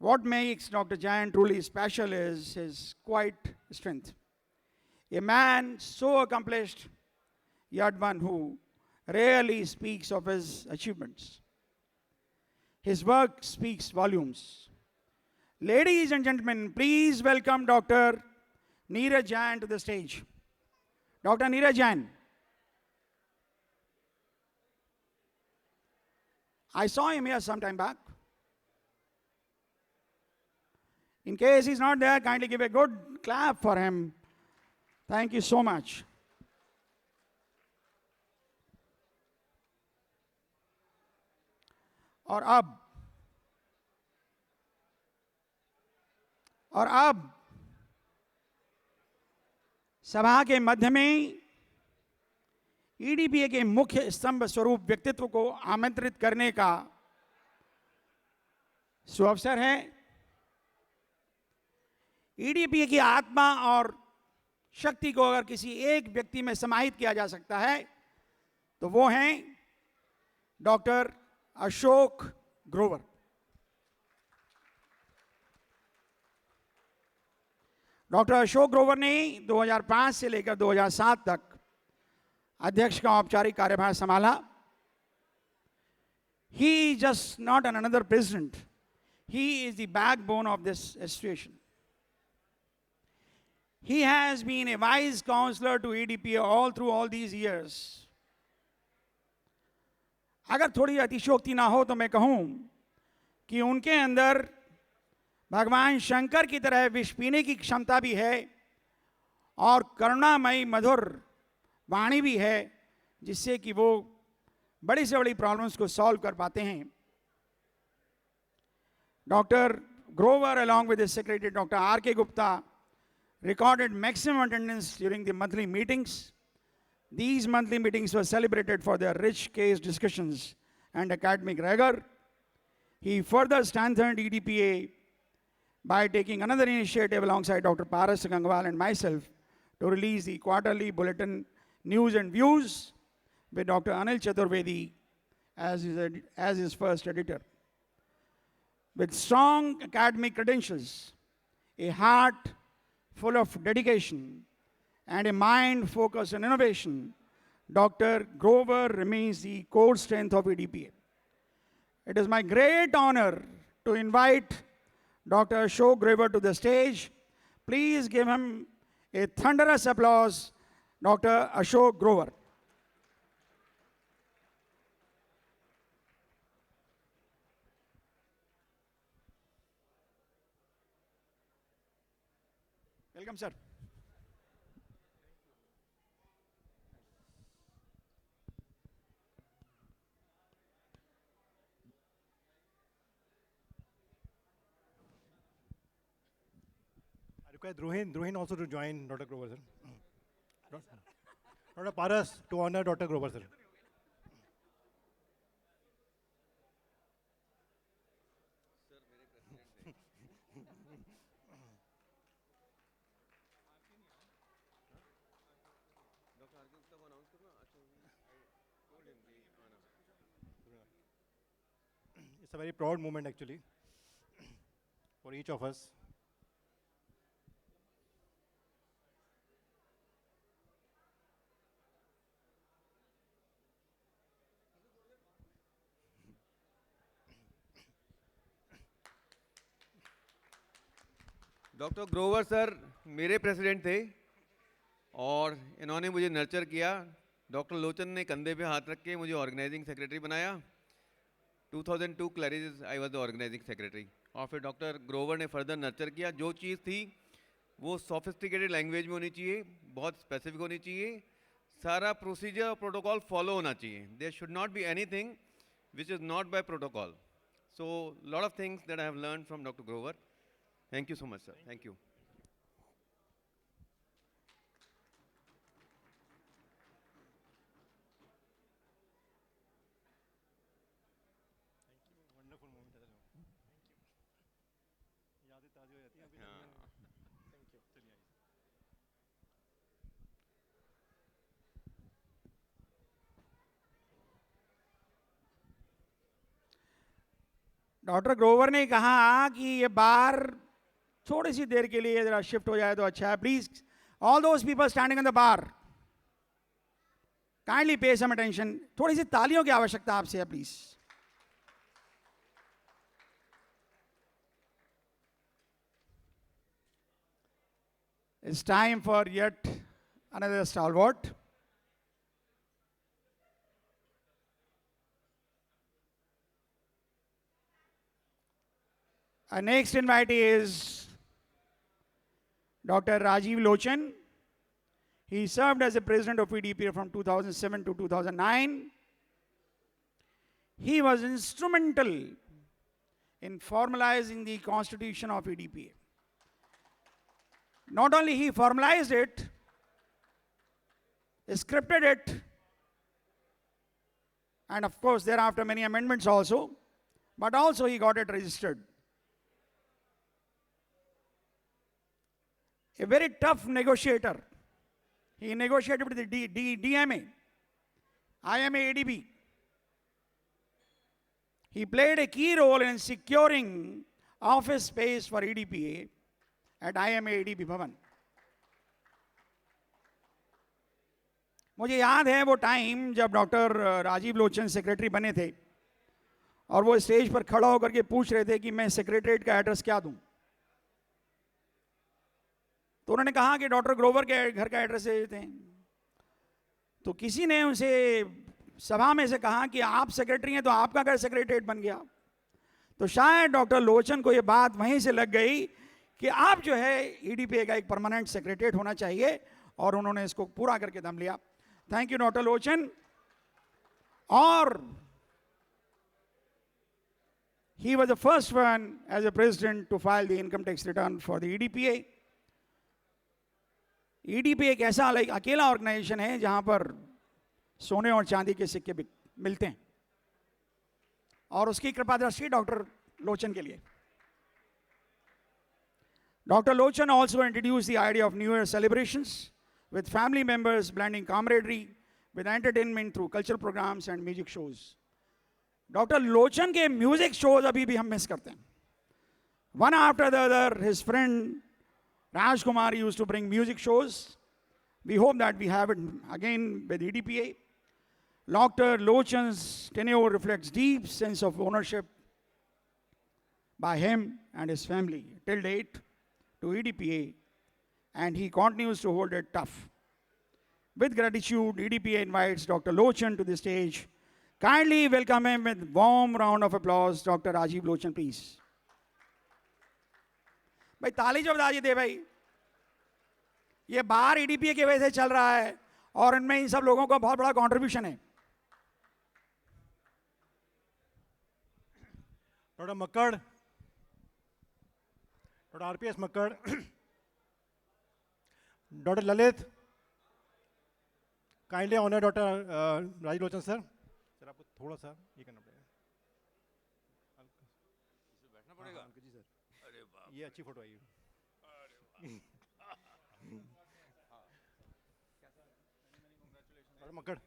What makes Dr. Jain truly special is his quiet strength. A man so accomplished, yet one who rarely speaks of his achievements. His work speaks volumes. Ladies and gentlemen, please welcome Dr. Neeraj Jain to the stage. Dr. Neeraj Jain. I saw him here some time back. In case he's not there, kindly give a good clap for him. Thank you so much. और अब सभा के मध्य में ईडीपीए के मुख्य स्तंभ स्वरूप व्यक्तित्व को आमंत्रित करने का सुअवसर है। ईडीपीए की आत्मा और शक्ति को अगर किसी एक व्यक्ति में समाहित किया जा सकता है तो वो हैं डॉक्टर अशोक ग्रोवर। डॉक्टर अशोक ग्रोवर ने 2005 से लेकर 2007 तक अध्यक्ष का औपचारिक कार्यभार संभाला। He just not another president. He is the backbone of this association. He has been a wise counselor to EDPA all through all these years. अगर थोड़ी अतिशयोक्ति ना हो तो मैं कहूं कि उनके अंदर भगवान शंकर की तरह विष पीने की क्षमता भी है और करुणामयी मधुर वाणी भी है, जिससे कि वो बड़ी से बड़ी प्रॉब्लम्स को सॉल्व कर पाते हैं। Doctor Grover along with his secretary Dr. R.K. Gupta recorded maximum attendance during the monthly meetings. These monthly meetings were celebrated for their rich case discussions and academic rigor. He further strengthened EDPA by taking another initiative alongside Dr. Paras Gangwal and myself to release the quarterly bulletin News and Views with Dr. Anil Chaturvedi as his first editor. With strong academic credentials, a heart full of dedication, and a mind focused on innovation, Dr. Grover remains the core strength of EDPA. It is my great honor to invite Dr. Ashok Grover to the stage. Please give him a thunderous applause, Dr. Ashok Grover. Welcome, sir.
I request Druhin also to join Dr. Grover, sir. Dr. Paras to honor Dr. Grover, sir. It's a very proud moment actually for each of us.
Doctor Grover sir मेरे president थे और इन्होंने मुझे nurture किया। Doctor लोचन ने कंधे पे हाथ रख के मुझे ऑर्गेनाइजिंग सेक्रेटरी बनाया। 2002 Claridge I was the organising secretary और फिर डॉक्टर ग्रोवर ने फर्दर नर्चर किया। जो चीज़ थी वो सोफिस्टिकेटेड लैंग्वेज में होनी चाहिए, बहुत स्पेसिफिक होनी चाहिए, सारा प्रोसीजर और प्रोटोकॉल फॉलो होना चाहिए। There should not be anything which is not by protocol. So lot of things that I have learn from doctor Grover. Thank you so much, sir. Thank you.
Wonderful moment. यादें ताज़ी हो जाती हैं अभी। Thank you. चलिए।
Doctor Grover ने कहा कि ये बार थोड़ी सी देर के लिए जरा शिफ्ट हो जाए तो अच्छा है। Please all those people standing on the bar kindly pay some attention. थोड़ी सी तालियों की आवश्यकता आपसे है please. It's time for yet another stalwart. Our next invitee is Dr. Rajiv Lochan. He served as the president of EDPA from 2007 to 2009. He was instrumental in formalizing the constitution of EDPA. Not only he formalized it, scripted it, and of course thereafter many amendments also, but also he got it registered. A very tough negotiator. He negotiated with the DMA, IMA, ADB. He played a key role in securing office space for EDPA at IMA ADB Bhavan. मुझे याद है वो time जब doctor Rajiv लोचन secretary बने थे और वो stage पर खड़ा होकर के पूछ रहे थे कि मैं सेक्रेटरीट का एड्रेस क्या दूं, तो उन्होंने कहा कि डॉक्टर ग्रोवर के घर का एड्रेस दे देते हैं। तो किसी ने उनसे सभा में से कहा कि आप सेक्रेटरी हैं तो आपका घर सेक्रेटरीट बन गया। तो शायद डॉक्टर लोचन को ये बात वहीं से लग गई कि आप जो है ईडीपीए का एक परमानेंट सेक्रेटरीट होना चाहिए, और उन्होंने इसको पूरा करके दम लिया। थैंक यू डॉक्टर लोचन। और he was the first one as a president to file the income tax return for the EDPA. EDPA एक ऐसा अकेला ऑर्गेनाइजेशन है जहां पर सोने और चांदी के सिक्के मिलते हैं, और उसकी कृपा दृष्टि डॉक्टर लोचन के लिए। Dr. Lochan also introduced the idea of New Year celebrations with family members blending camaraderie with entertainment through cultural programs and music shows. Dr. Lochan के music shows अभी भी हम मिस करते हैं। One after the other, his friend Raj Kumar used to bring music shows. We hope that we have it again with EDPA. Dr. Lochan's tenure reflects deep sense of ownership by him and his family till date to EDPA, and he continues to hold it tough. With gratitude, EDPA invites Dr. Lochan to the stage. Kindly welcome him with warm round of applause, Dr. Rajiv Lochan, please. भाई ताली जो बता दे भाई, ये बाहर ईडीपीए की वजह से चल रहा है और इनमें इन सब लोगों का बहुत बड़ा कंट्रीब्यूशन है।
Doctor Makkar, doctor RPS Makkar, doctor Lalit, kindly honour doctor Rajiv Lochan sir. Sir आपको थोड़ा सा ये करना पड़ेगा, बैठना पड़ेगा जी सर। अरे बाप, ये अच्छी फोटो आई है। डॉक्टर मक्कड़,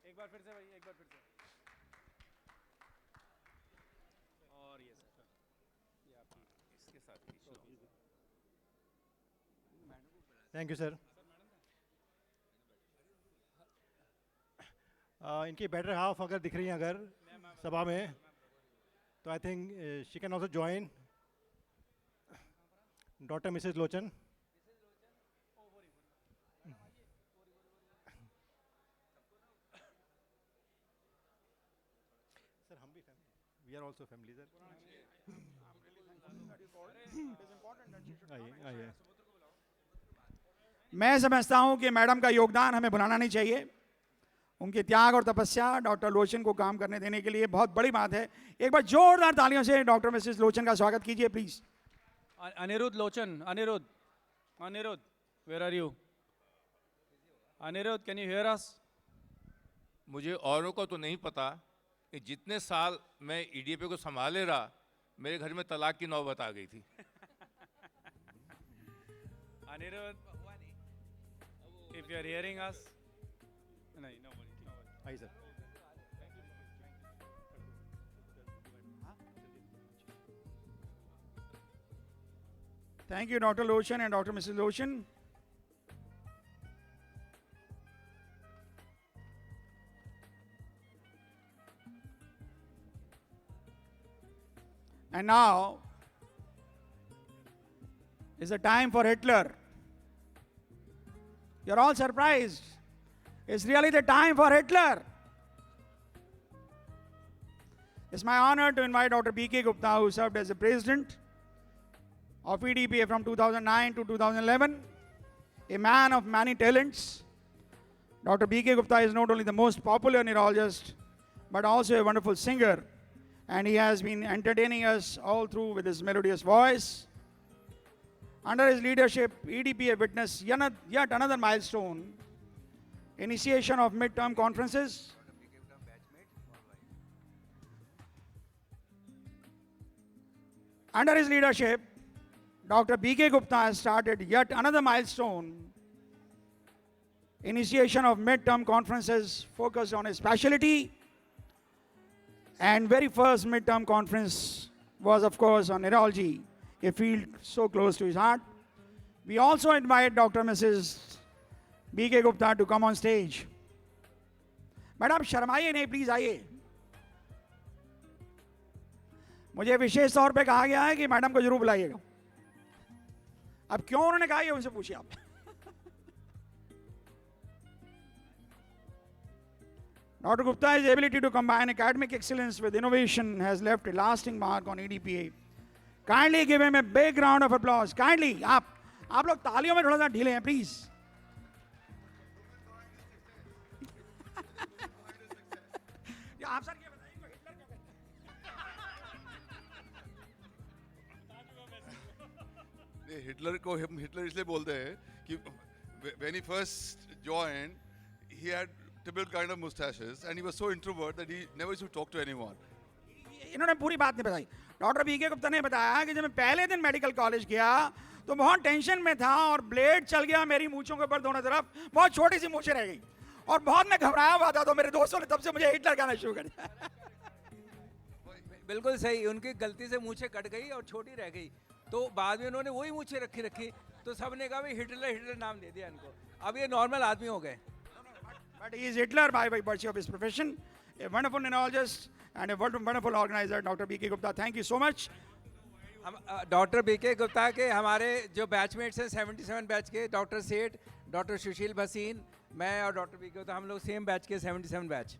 एक बार फिर से भाई, एक बार फिर से। और ये सर, ये आपकी इसके साथ थैंक यू सर। इनकी बेटर हाफ अगर दिख रही हैं अगर सभा में, तो I think she can also join. Doctor Mrs Lochan. Sir हम भी family, we are also family sir. आइए आइए।
मैं समझता हूं कि मैडम का योगदान हमें भुलाना नहीं चाहिए। उनके त्याग और तपस्या डॉक्टर लोचन को काम करने देने के लिए बहुत बड़ी बात है। एक बार जोरदार तालियों से डॉक्टर मिसेस लोचन का स्वागत कीजिए please.
Aniruddh Lochan, Aniruddh, Aniruddh, where are you? Aniruddh, can you hear us?
मुझे औरों को तो नहीं पता कि जितने साल मैं ईडीपी को संभाले रहा, मेरे घर में तलाक की नौबत आ गई थी।
Aniruddh, if you are hearing us, नहीं, no worry.
आइए sir.
Thank you, Dr. Lochan and Dr. Mrs. Lochan. And now is the time for Hitler. You're all surprised. It's really the time for Hitler. It's my honor to invite Dr. B.K. Gupta, who served as the president of EDPA from 2009 to 2011, a man of many talents. Dr. B.K. Gupta is not only the most popular neurologist, but also a wonderful singer, and he has been entertaining us all through with his melodious voice. Under his leadership, EDPA witnessed yet another milestone, initiation of midterm conferences. Under his leadership, Dr. B.K. Gupta has started yet another milestone, initiation of midterm conferences focused on a specialty. And very first midterm conference was, of course, on neurology, a field so close to his heart. We also invite Dr. Mrs. B.K. Gupta to come on stage. Madam शर्माइए नहीं, please आइए. मुझे विशेष तौर पे कहा गया है कि मैडम को जरूर बुलाइएगा. अब क्यों उन्होंने कहा, ये उनसे पूछिए आप. Dr. Gupta's ability to combine academic excellence with innovation has left a lasting mark on EDPA. Kindly give him a big round of applause. Kindly, आप लोग तालियों में थोड़ा सा ढीले हैं, प्लीज. आप सर
हिटलर को हम हिटलर इसलिए बोलते हैं कि when he first joined, he had typical kind of mustaches and he was so introvert that he never used to talk to anyone.
इन्होंने पूरी बात नहीं बताई. डॉक्टर बीके गुप्ता ने बताया कि जब मैं पहले दिन मेडिकल कॉलेज गया तो बहुत टेंशन में था और ब्लेड चल गया मेरी मूंछों के ऊपर दोनों तरफ, बहुत छोटी सी मूंछें रह गई और बहुत मैं घबराया हुआ था. तो मेरे दोस्तों ने तब से मुझे हिटलर कहना शुरू कर दिया.
बिल्कुल सही, उनकी गलती से मूंछें कट गई और छोटी रह गई, तो बाद में उन्होंने वही मूंछें रखी तो सबने कहा भाई हिटलर नाम दे दिया इनको. अब ये नॉर्मल आदमी हो गए.
But he is Hitler by virtue of his profession. A wonderful neurologist and a wonderful organizer, Dr. B.K. Gupta. Thank you so much.
हम डॉक्टर बीके गुप्ता के हमारे जो बैचमेट्स हैं 77 बैच के, डॉक्टर सेठ, डॉक्टर सुशील भसीन, मैं और डॉक्टर बीके गुप्ता, हम लोग सेम बैच के 77 बैच.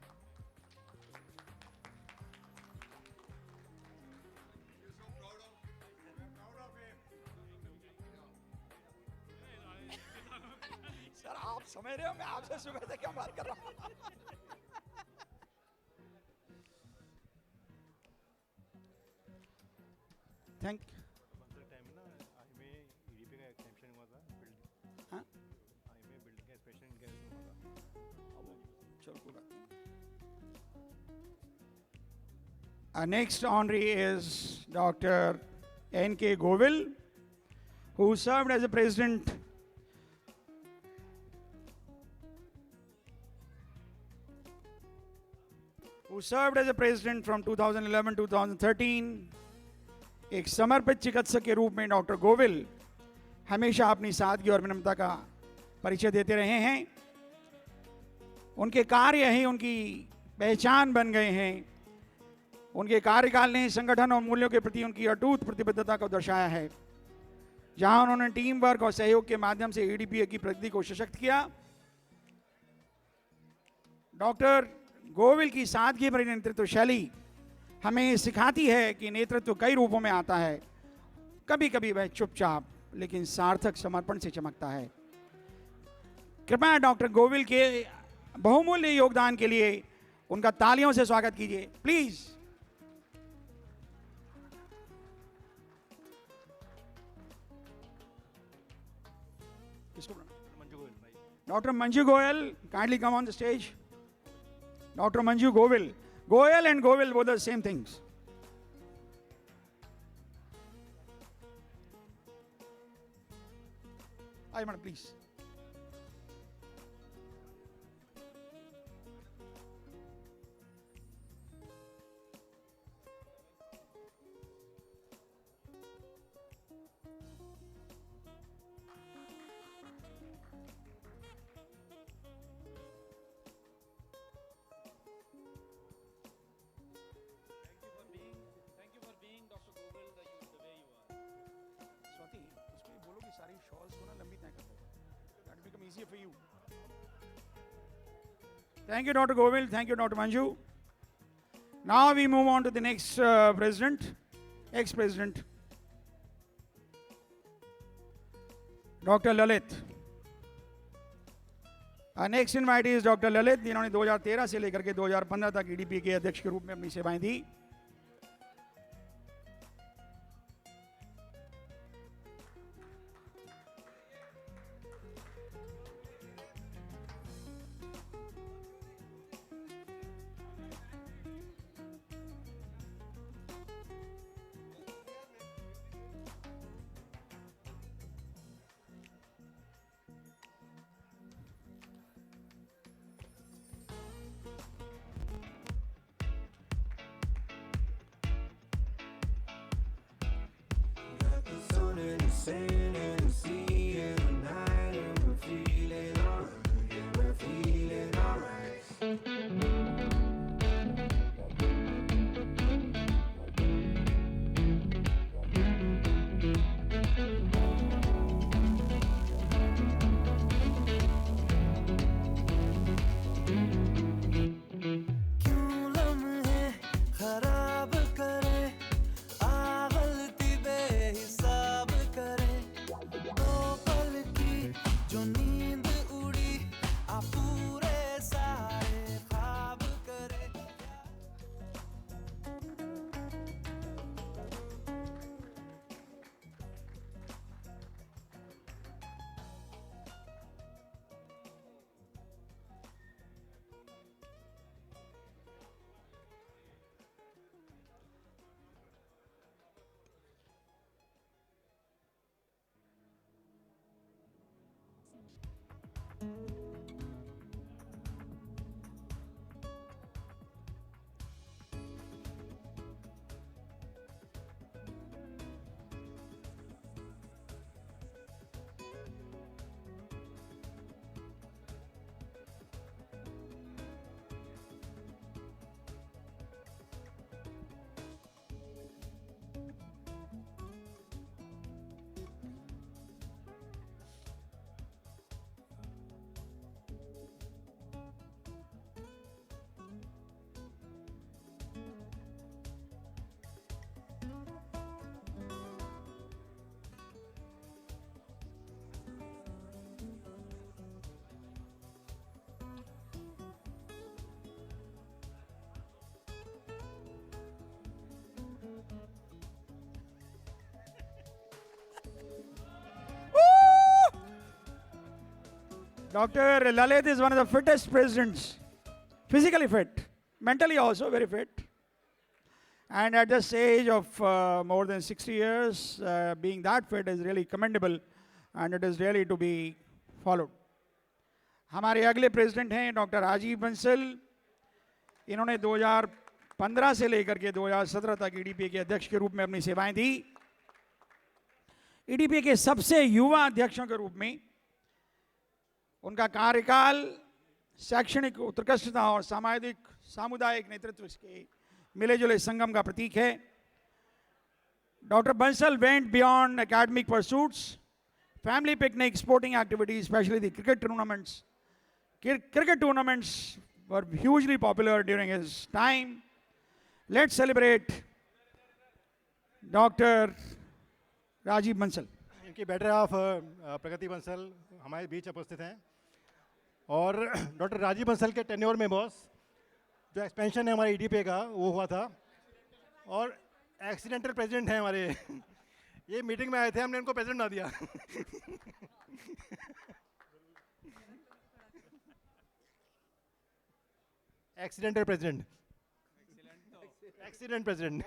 सर आप समझ रहे हो मैं आपसे सुबह से क्या बात कर रहा हूँ. Thank you. Our next honoree is Dr. N.K. Govil, who served as a president from 2011 to 2013. एक समर्पित चिकित्सक के रूप में डॉक्टर गोविल हमेशा अपनी सादगी और विनम्रता का परिचय देते रहे हैं. उनके कार्य ही उनकी पहचान बन गए हैं. उनके कार्यकाल ने संगठन और मूल्यों के प्रति उनकी अटूट प्रतिबद्धता को दर्शाया है. जहां उन्होंने टीम वर्क और सहयोग के माध्यम से ईडीपीए की प्रगति को सशक्त किया. डॉक्टर गोविल की सादगी भरी नेतृत्व शैली हमें सिखाती है कि नेतृत्व कई रूपों में आता है. कभी कभी वह चुपचाप लेकिन सार्थक समर्पण से चमकता है. कृपया डॉक्टर गोविल के बहुमूल्य योगदान के लिए उनका तालियों से स्वागत कीजिए, please. Dr. Manju Goyal, kindly come on the stage. Dr. Manju Govil. Goyal and Govil both the same things. Hi, madam, please.
Thank you for being Dr.
become easier for you. Thank you, Dr. Govind. Thank you, Dr. Manju. Now we move on to the next president, ex-president, Dr. Lalit. Our next invitee is Dr. Lalit, जिन्होंने 2013 से लेकर के 2015 तक EDPA के अध्यक्ष के रूप में अपनी सेवाएं दी. Dr. Lalit is one of the fittest presidents, physically fit, mentally also very fit. And at this age of more than 60 years, being that fit is really commendable and it is really to be followed. हमारे अगले president हैं doctor Rajiv Bansal. इन्होंने 2015 से लेकर के 2017 तक ईडीपीए के अध्यक्ष के रूप में अपनी सेवाएं दी. ईडीपीए के सबसे युवा अध्यक्षों के रूप में उनका कार्यकाल शैक्षणिक उत्कृष्टता और सामुदायिक नेतृत्व के मिले जुले संगम का प्रतीक है. Doctor Bansal went beyond academic pursuits, family picnics, sporting activities, especially the cricket tournaments. Cricket tournaments were hugely popular during his time. Let's celebrate Dr. Rajiv Bansal.
इनकी बेटर ऑफ प्रगति बंसल हमारे बीच उपस्थित हैं. और डॉक्टर राजीव बंसल के टेन्योर में बॉस जो expansion है हमारे ईडीपीए का वो हुआ था और एक्सीडेंटल प्रेसिडेंट हैं हमारे. ये मीटिंग में आए थे, हमने इनको प्रेसिडेंट बना दिया. Accidental president, accident president.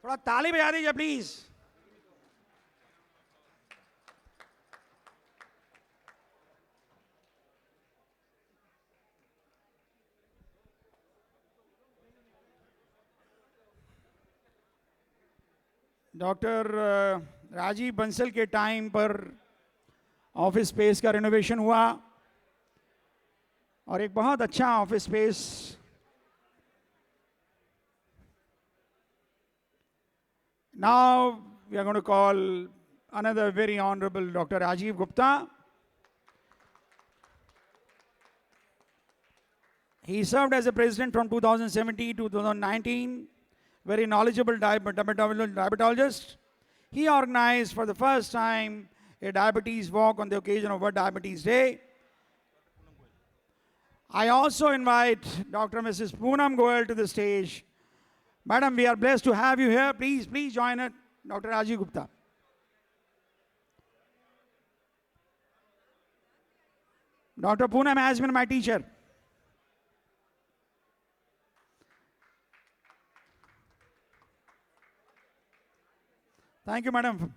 थोड़ा ताली बजा दीजिए प्लीज. डॉक्टर राजीव बंसल के टाइम पर ऑफिस स्पेस का रिनोवेशन हुआ और एक बहुत अच्छा office space now we are going to call another very honorable Dr. Rajiv Gupta. He served as a president from 2017 to 2019, very knowledgeable diabetologist. He organized for the first time a diabetes walk on the occasion of World Diabetes Day. I also invite Dr. Mrs. Poonam Goel to the stage. Madam, we are blessed to have you here. Please join us, Dr. Rajiv Gupta. Dr. Poonam has been my teacher. Thank you, madam.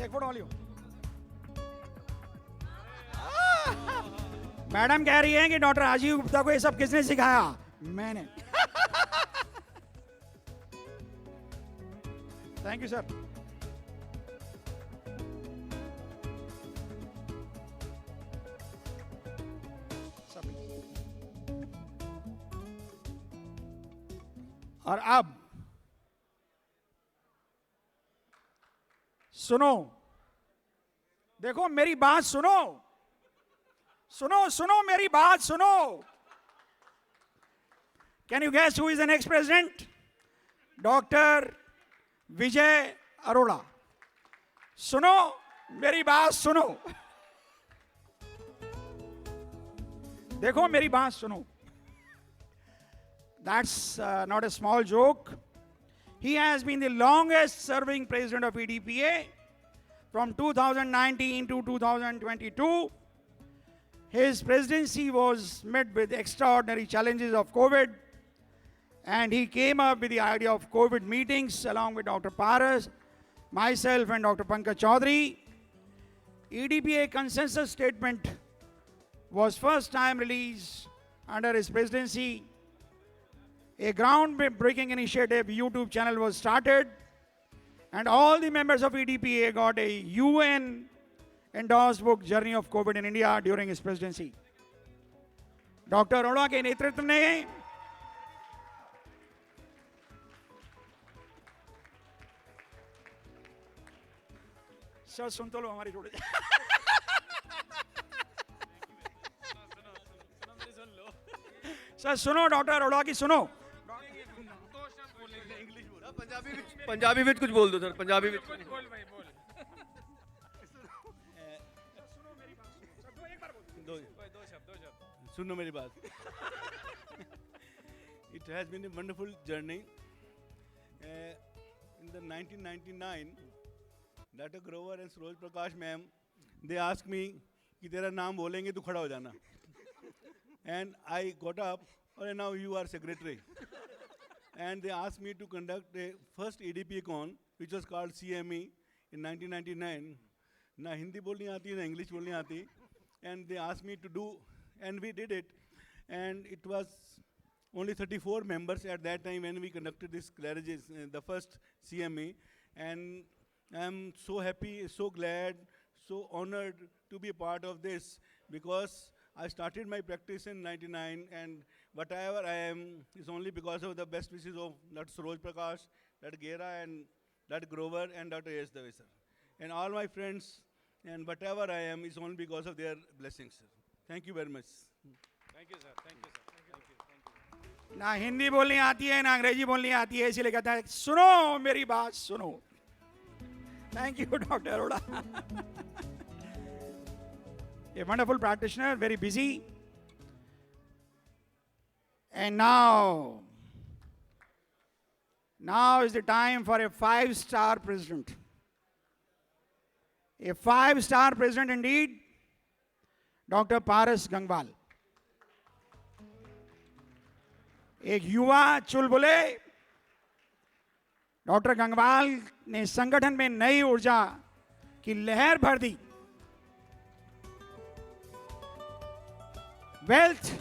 एक photo वाली हो madam कह रही है कि doctor Rajiv Gupta को ये सब किसने सिखाया? मैंने। Thank you sir. और अब सुनो, देखो मेरी बात सुनो, सुनो मेरी बात सुनो। Can you guess who is the next president? Dr. Vijay Arora. सुनो मेरी बात सुनो, देखो मेरी बात सुनो। That's not a small joke. He has been the longest serving president of EDPA from 2019 to 2022. His presidency was met with extraordinary challenges of COVID, and he came up with the idea of COVID meetings along with Dr. Paras, myself and Dr. Pankaj Chaudhary. EDPA consensus statement was first time released under his presidency. A groundbreaking initiative YouTube channel was started, and all the members of EDPA got a UN endorsed book, Journey of COVID in India, during his presidency. Dr. Arora के नेतृत्व में sir सुन तो लो हमारी थोड़ी sir सुनो doctor Arora की सुनो
पंजाबी में कुछ बोल दो सर, पंजाबी में
सुनो मेरी बात. It has been a wonderful journey. In the 1999, Dr. Grover and Suroj Prakash ma'am, they asked me कि तेरा नाम बोलेंगे तो खड़ा हो जाना. And I got up, and now you are secretary. And they asked me to conduct a first EDPA con, which was called CME in 1999. ना हिंदी बोलनी आती ना इंग्लिश बोलनी आती. And they asked me to do, and we did it. And it was only 34 members at that time when we conducted this Claridge's, the first CME. And I'm so happy, so glad, so honored to be a part of this, because I started my practice in 99, and whatever I am is only because of the best wishes of Dr. Suroj Prakash, Dr. Gera, and Dr. Grover, and Dr. S. Dave, sir. And all my friends, and whatever I am is only because of their blessings, sir. Thank you very much.
Thank you, sir. Thank you, sir. Thank you. Thank you.
ना हिंदी बोलनी आती है ना अंग्रेजी बोलनी आती है, इसीलिए कहता है सुनो मेरी बात सुनो. Thank you, Dr. Arora. A wonderful practitioner, very busy. And now is the time for a 5-star president. A 5-star president indeed, Dr. Paras Gangwal. एक युवा चुलबुले डॉक्टर गंगवाल ने संगठन में नई ऊर्जा की लहर भर दी। Wealth,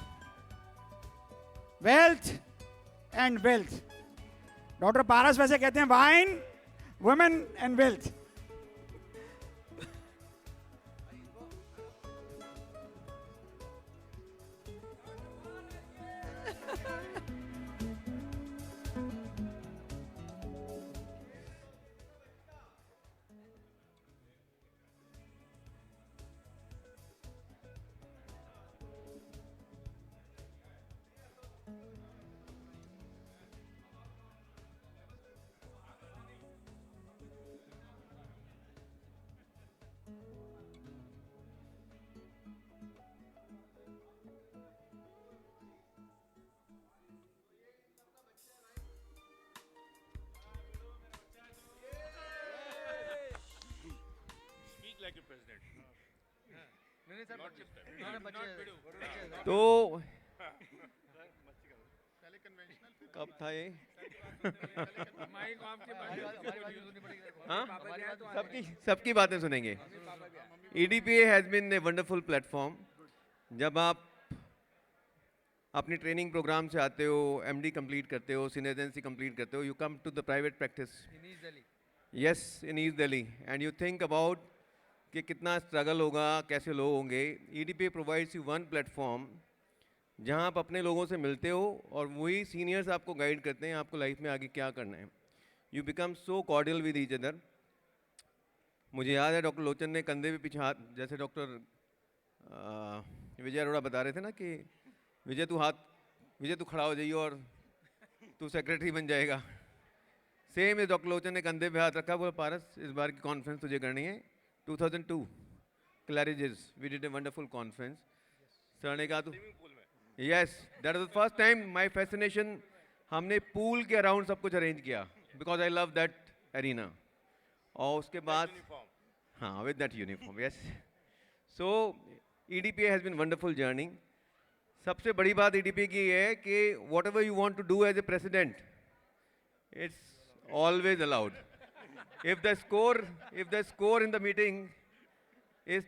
wealth and wealth. Doctor Paras वैसे कहते हैं वाइन, वुमेन एंड वेल्थ।
तो कब था ये? हाँ? सबकी बातें सुनेंगे। EDPA has been a wonderful platform. जब आप अपनी ट्रेनिंग प्रोग्राम से आते हो, MD कंप्लीट करते हो, सीनियर रेजिडेंसी कंप्लीट करते हो, you come to the private practice. Yes, in east Delhi, and you think about कि कितना स्ट्रगल होगा, कैसे लोग होंगे। EDPA provides you one platform जहां आप अपने लोगों से मिलते हो और वही सीनियर्स आपको गाइड करते हैं आपको लाइफ में आगे क्या करना है। You become so cordial with each other. मुझे याद है डॉक्टर लोचन ने कंधे पे पीछे हाथ, जैसे डॉक्टर विजय अरोड़ा बता रहे थे ना कि विजय तू खड़ा हो जाइए और तू सेक्रेटरी बन जाएगा। सेम डॉक्टर लोचन ने कंधे पे हाथ रखा, बोला पारस इस बार की कॉन्फ्रेंस तुझे करनी है। 2002 Claridges, we did a wonderful conference. Sir ने कहा तो yes, that was the first time my fascination, हमने पूल के अराउंड सब कुछ अरेंज किया because I love that arena. और उसके बाद हाँ, with that uniform, yes. So EDPA has been wonderful journey. सबसे बड़ी बात EDPA की ये है कि whatever you want to do as a president, it's always allowed. If the score in the meeting is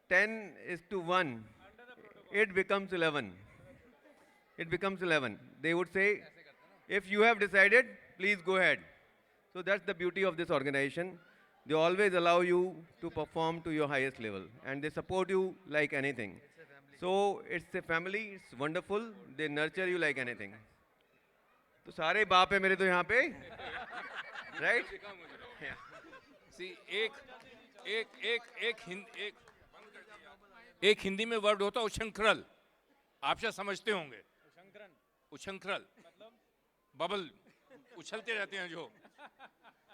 10-1, it becomes 11. It becomes 11. They would say, if you have decided, please go ahead. So that's the beauty of this organization. They always allow you to perform to your highest level, and they support you like anything. So it's a family. It's wonderful. They nurture you like anything. तो सारे बाप है मेरे तो यहाँ पे, right?
See, एक हिंदी में वर्ड होता है उछंखरल, आप शायद समझते होंगे। उछंखरल बबल उछलते रहते हैं जो,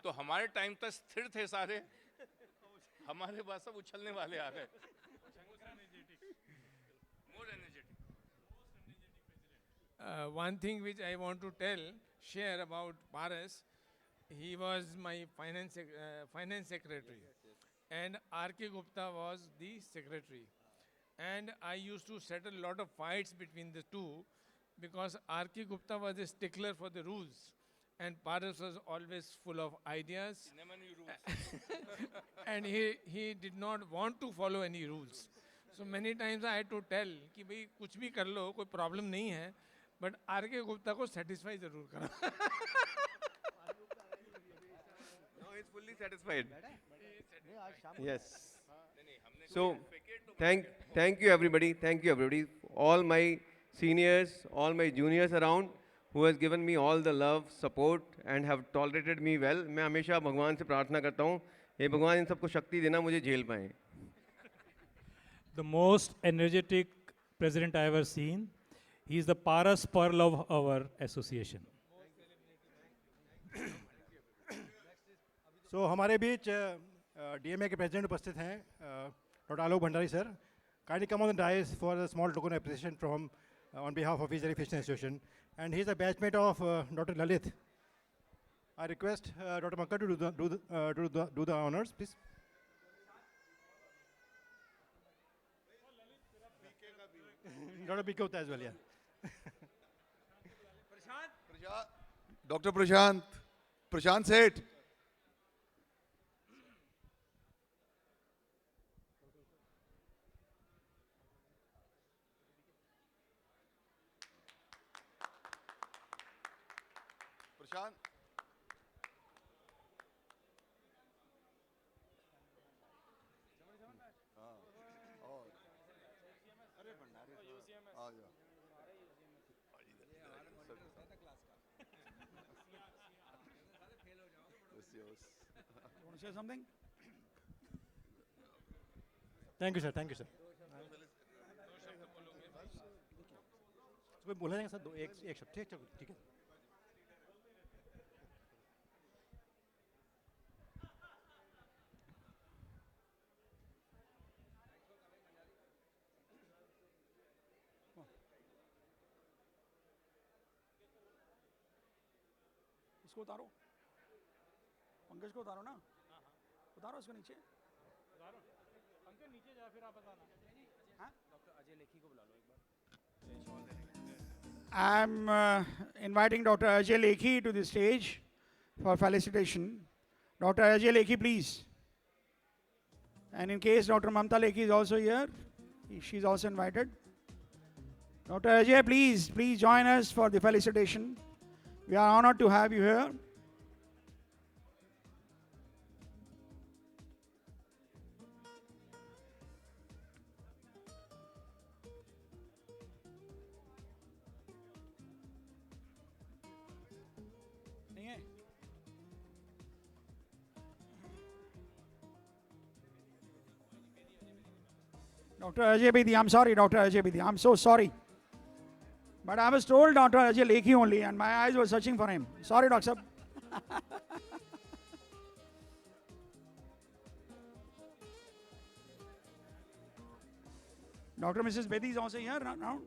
तो हमारे टाइम तक स्थिर थे सारे, हमारे पास सब उछलने वाले आ गए।
One thing which I want to share about Paras, he was my finance secretary, and R.K. Gupta was the secretary. And I used to settle a lot of fights between the two because R.K. Gupta was a stickler for the rules, and Paras was always full of ideas. And he did not want to follow any rules. So many times I had to tell कि भाई कुछ भी कर लो, कोई problem नहीं है, but R.K. Gupta को satisfy जरूर करो.
No, he's fully satisfied. Yes. So, thank you everybody. Thank you everybody. All my seniors, all my juniors around, who has given me all the love, support, and have tolerated me well. मैं हमेशा भगवान से प्रार्थना करता हूँ, हे भगवान इन सबको शक्ति देना मुझे झेल पाएं.
The most energetic president I ever seen. He is the Paras Pearl of our association.
So हमारे बीच DMA के president उपस्थित हैं, Dr. Alok Bhandari sir. Kindly come on the dais for a small token appreciation from on behalf of East Delhi Physician Association. And he is a batchmate of Dr. Lalit. I request Dr. Mankar to do the honors, please. Dr. B. Gupta as well, yeah.
Dr. Prashant Seth. Prashant.
You want to say something?
Thank you sir, thank you sir. बोला जाएगा sir, एक शब्द, ठीक है।
इसको उतारो, पंकज को उतारो ना, उतारो इसको नीचे।
पंकज नीचे जा, फिर आप बताना।
हाँ?
डॉक्टर अजय लेखी को बुला लो एक बार।
I'm inviting Dr. Ajay Lekhi to the stage for felicitation. Dr. Ajay Lekhi, please. And in case Dr. Mamta Lekhi is also here, she's also invited. Dr. Ajay, please join us for the felicitation. We are honored to have you here. Dr. Ajay Bedi, I'm sorry, Dr. Ajay Bedi, I'm so sorry. But I was told Dr. Ajay Lekhi only, and my eyes were searching for him. Sorry, Doctor. Dr. Mrs. Bedi is also here now.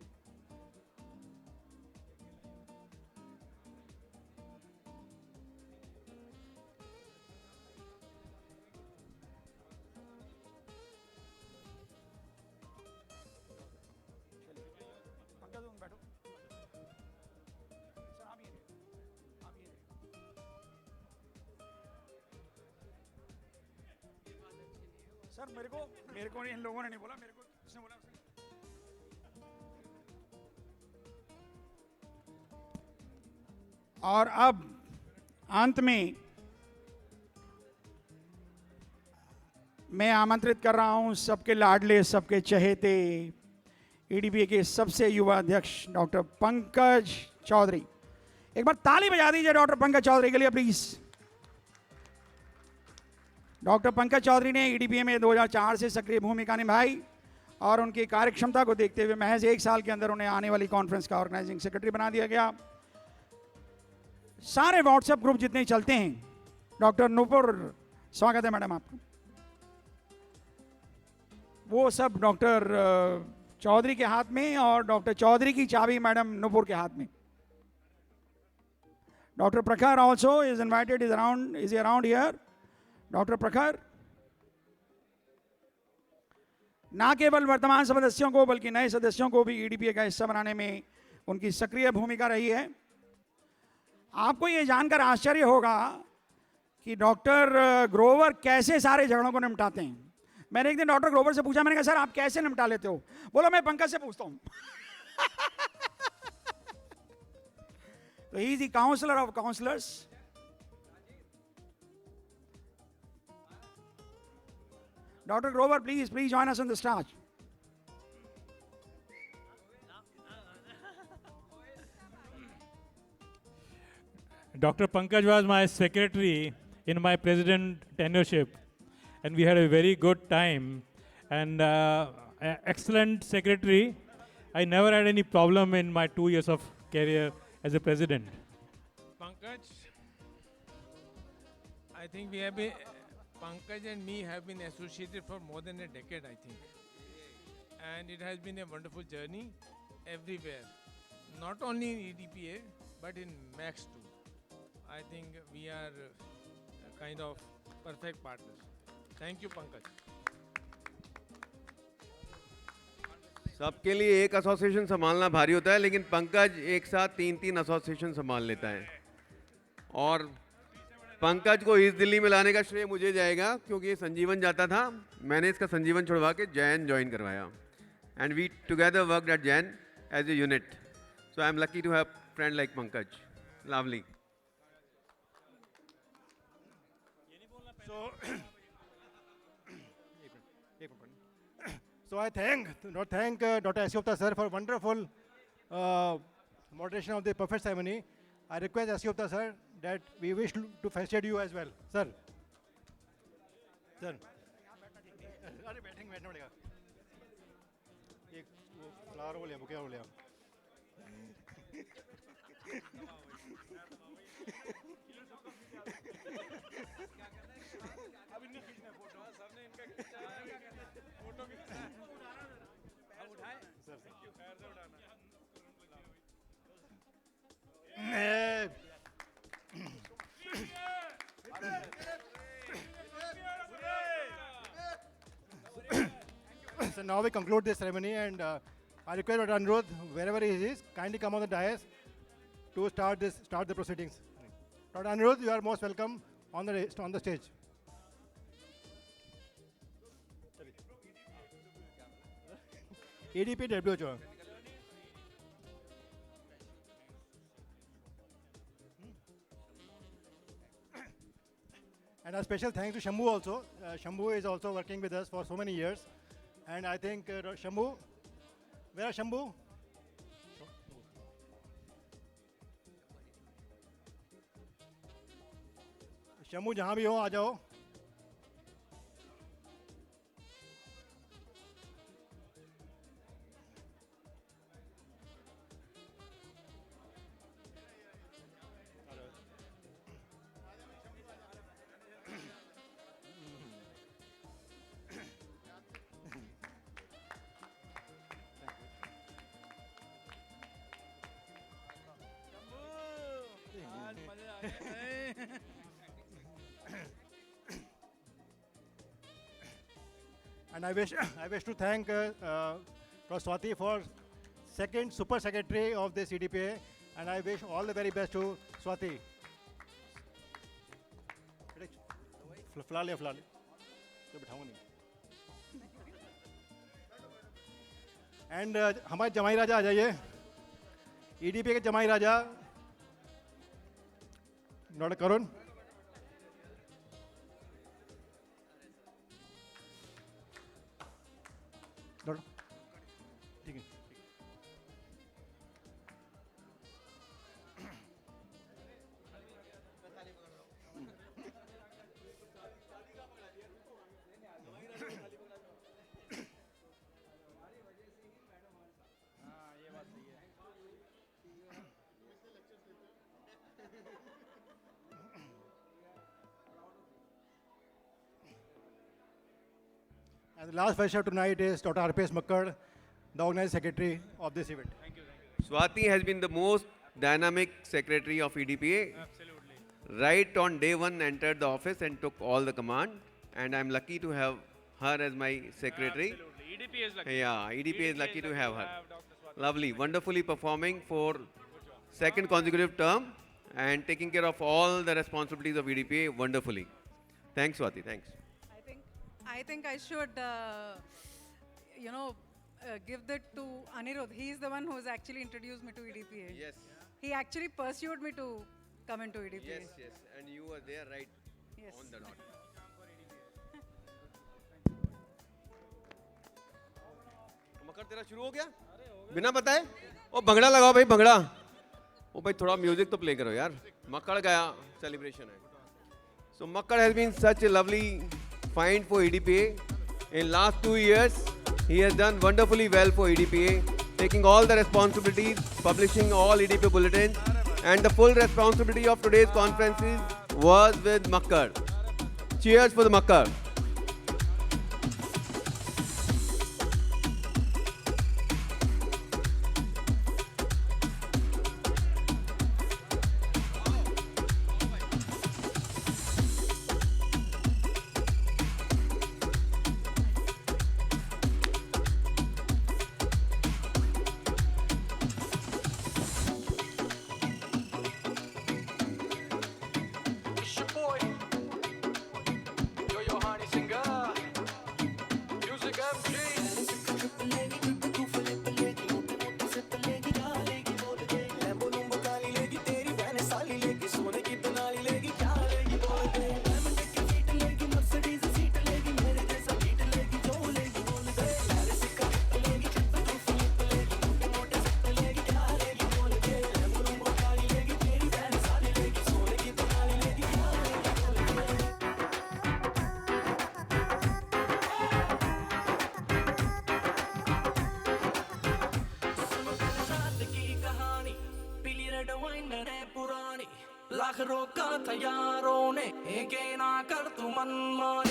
Sir मेरे को इन लोगों ने नहीं बोला, मेरे को किसने बोला? और अब अंत में मैं आमंत्रित कर रहा हूं सबके लाडले, सबके चहेते ईडीपीए के सबसे युवा अध्यक्ष डॉक्टर पंकज चौधरी। एक बार ताली बजा दीजिए डॉक्टर पंकज चौधरी के लिए प्लीज। डॉक्टर पंकज चौधरी ने ईडीपीए में 2004 से सक्रिय भूमिका निभाई और उनकी कार्यक्षमता को देखते हुए महज 1 साल के अंदर उन्हें आने वाली कॉन्फ्रेंस का ऑर्गेनाइजिंग सेक्रेटरी बना दिया गया। सारे व्हाट्सएप ग्रुप जितने चलते हैं, डॉक्टर नुपुर, स्वागत है मैडम आपका, वो सब डॉक्टर चौधरी के हाथ में और डॉक्टर चौधरी की चाबी मैडम नुपुर के हाथ में। डॉक्टर प्रखर also is invited, is around here. Doctor प्रखर ना केवल वर्तमान सदस्यों को बल्कि नए सदस्यों को भी ईडीपीए का हिस्सा बनाने में उनकी सक्रिय भूमिका रही है। आपको ये जानकर आश्चर्य होगा कि डॉक्टर ग्रोवर कैसे सारे झगड़ों को निपटाते हैं। मैंने एक दिन डॉक्टर ग्रोवर से पूछा, मैंने कहा सर आप कैसे निपटा लेते हो? बोला मैं पंकज से पूछता हूं। तो he is the counsellor of counsellors. Dr. Grover, please join us on the stage.
Dr. Pankaj was my secretary in my president tenureship, and we had a very good time, and excellent secretary. I never had any problem in my 2 years of career as a president.
Pankaj, I think we have been, Pankaj and me have been associated for more than a decade, I think. And it has been a wonderful journey everywhere. Not only in EDPA, but in Max too. I think we are kind of perfect partners. Thank you, Pankaj.
सबके लिए एक association संभालना भारी होता है, लेकिन पंकज एक साथ 3 एसोसिएशन संभाल लेता है। और पंकज को इस दिल्ली में लाने का श्रेय मुझे जाएगा, क्योंकि ये संजीवन जाता था, मैंने इसका संजीवन छुड़वा के जैन ज्वाइन करवाया, and we together worked at Jain as a unit. So I am lucky to have friend like Pankaj. Lovely.
So I thank Dr. S. Gupta sir for wonderful moderation of the perfect ceremony. I request S. Gupta sir that we wish to felicitate you as well, sir. Sir. अरे बैठना पड़ेगा. एक वो flower वो ले, bouquet वो ले. अब इन्हें खींचना फोटो, सबने इनका खींचा फोटो खींचा. अब उठाए सर, खैर से उठाना. So now we conclude this ceremony, and I request Dr. Anirudh, wherever he is, kindly come on the dais to start the proceedings. Dr. Anirudh, you are most welcome on the stage. EDP WHO. And a special thanks to Shambhu also. Shambhu is also working with us for so many years. And I think Shambhu, where are Shambhu? Shambhu, जहाँ भी हो आ जाओ. And I wish to thank Dr. Swati for second super secretary of this EDPA, and I wish all the very best to Swati. फ्ला ले तो बिठाऊँ नहीं. And हमारे जमाई राजा आ जाइए. EDPA के जमाई राजा डॉक्टर करुण. ठीक है. And the last fellowship tonight is Dr. R.P.S. Makkad, the organizing secretary of this event. Thank you.
Swati has been the most dynamic secretary of EDPA. Absolutely. Right on day one, entered the office and took all the command. And I'm lucky to have her as my secretary.
Absolutely. EDPA is lucky.
Yeah, EDPA is lucky to have her. Lovely, wonderfully performing for second consecutive term and taking care of all the responsibilities of EDPA wonderfully. Thanks, Swati. Thanks.
I think I should, give that to Anirudh. He is the one who has actually introduced me to EDPA.
Yes.
He actually pursued me to come into EDPA.
Yes, yes. And you were there right
Yes.
on the dot. मकर तेरा शुरू हो गया? बिना बताए? ओ भंगड़ा लगाओ भाई भंगड़ा. ओ भाई थोड़ा म्यूजिक तो प्ले करो यार. मकर गया celebration है. So Makkad has been such a lovely find for EDPA. In last 2 years, he has done wonderfully well for EDPA, taking all the responsibilities, publishing all EDPA bulletins, and the full responsibility of today's conferences was with Makkad. Cheers for the Makkad.
Lakh रोका था यारों ने, एक ना कर तू मनमानी।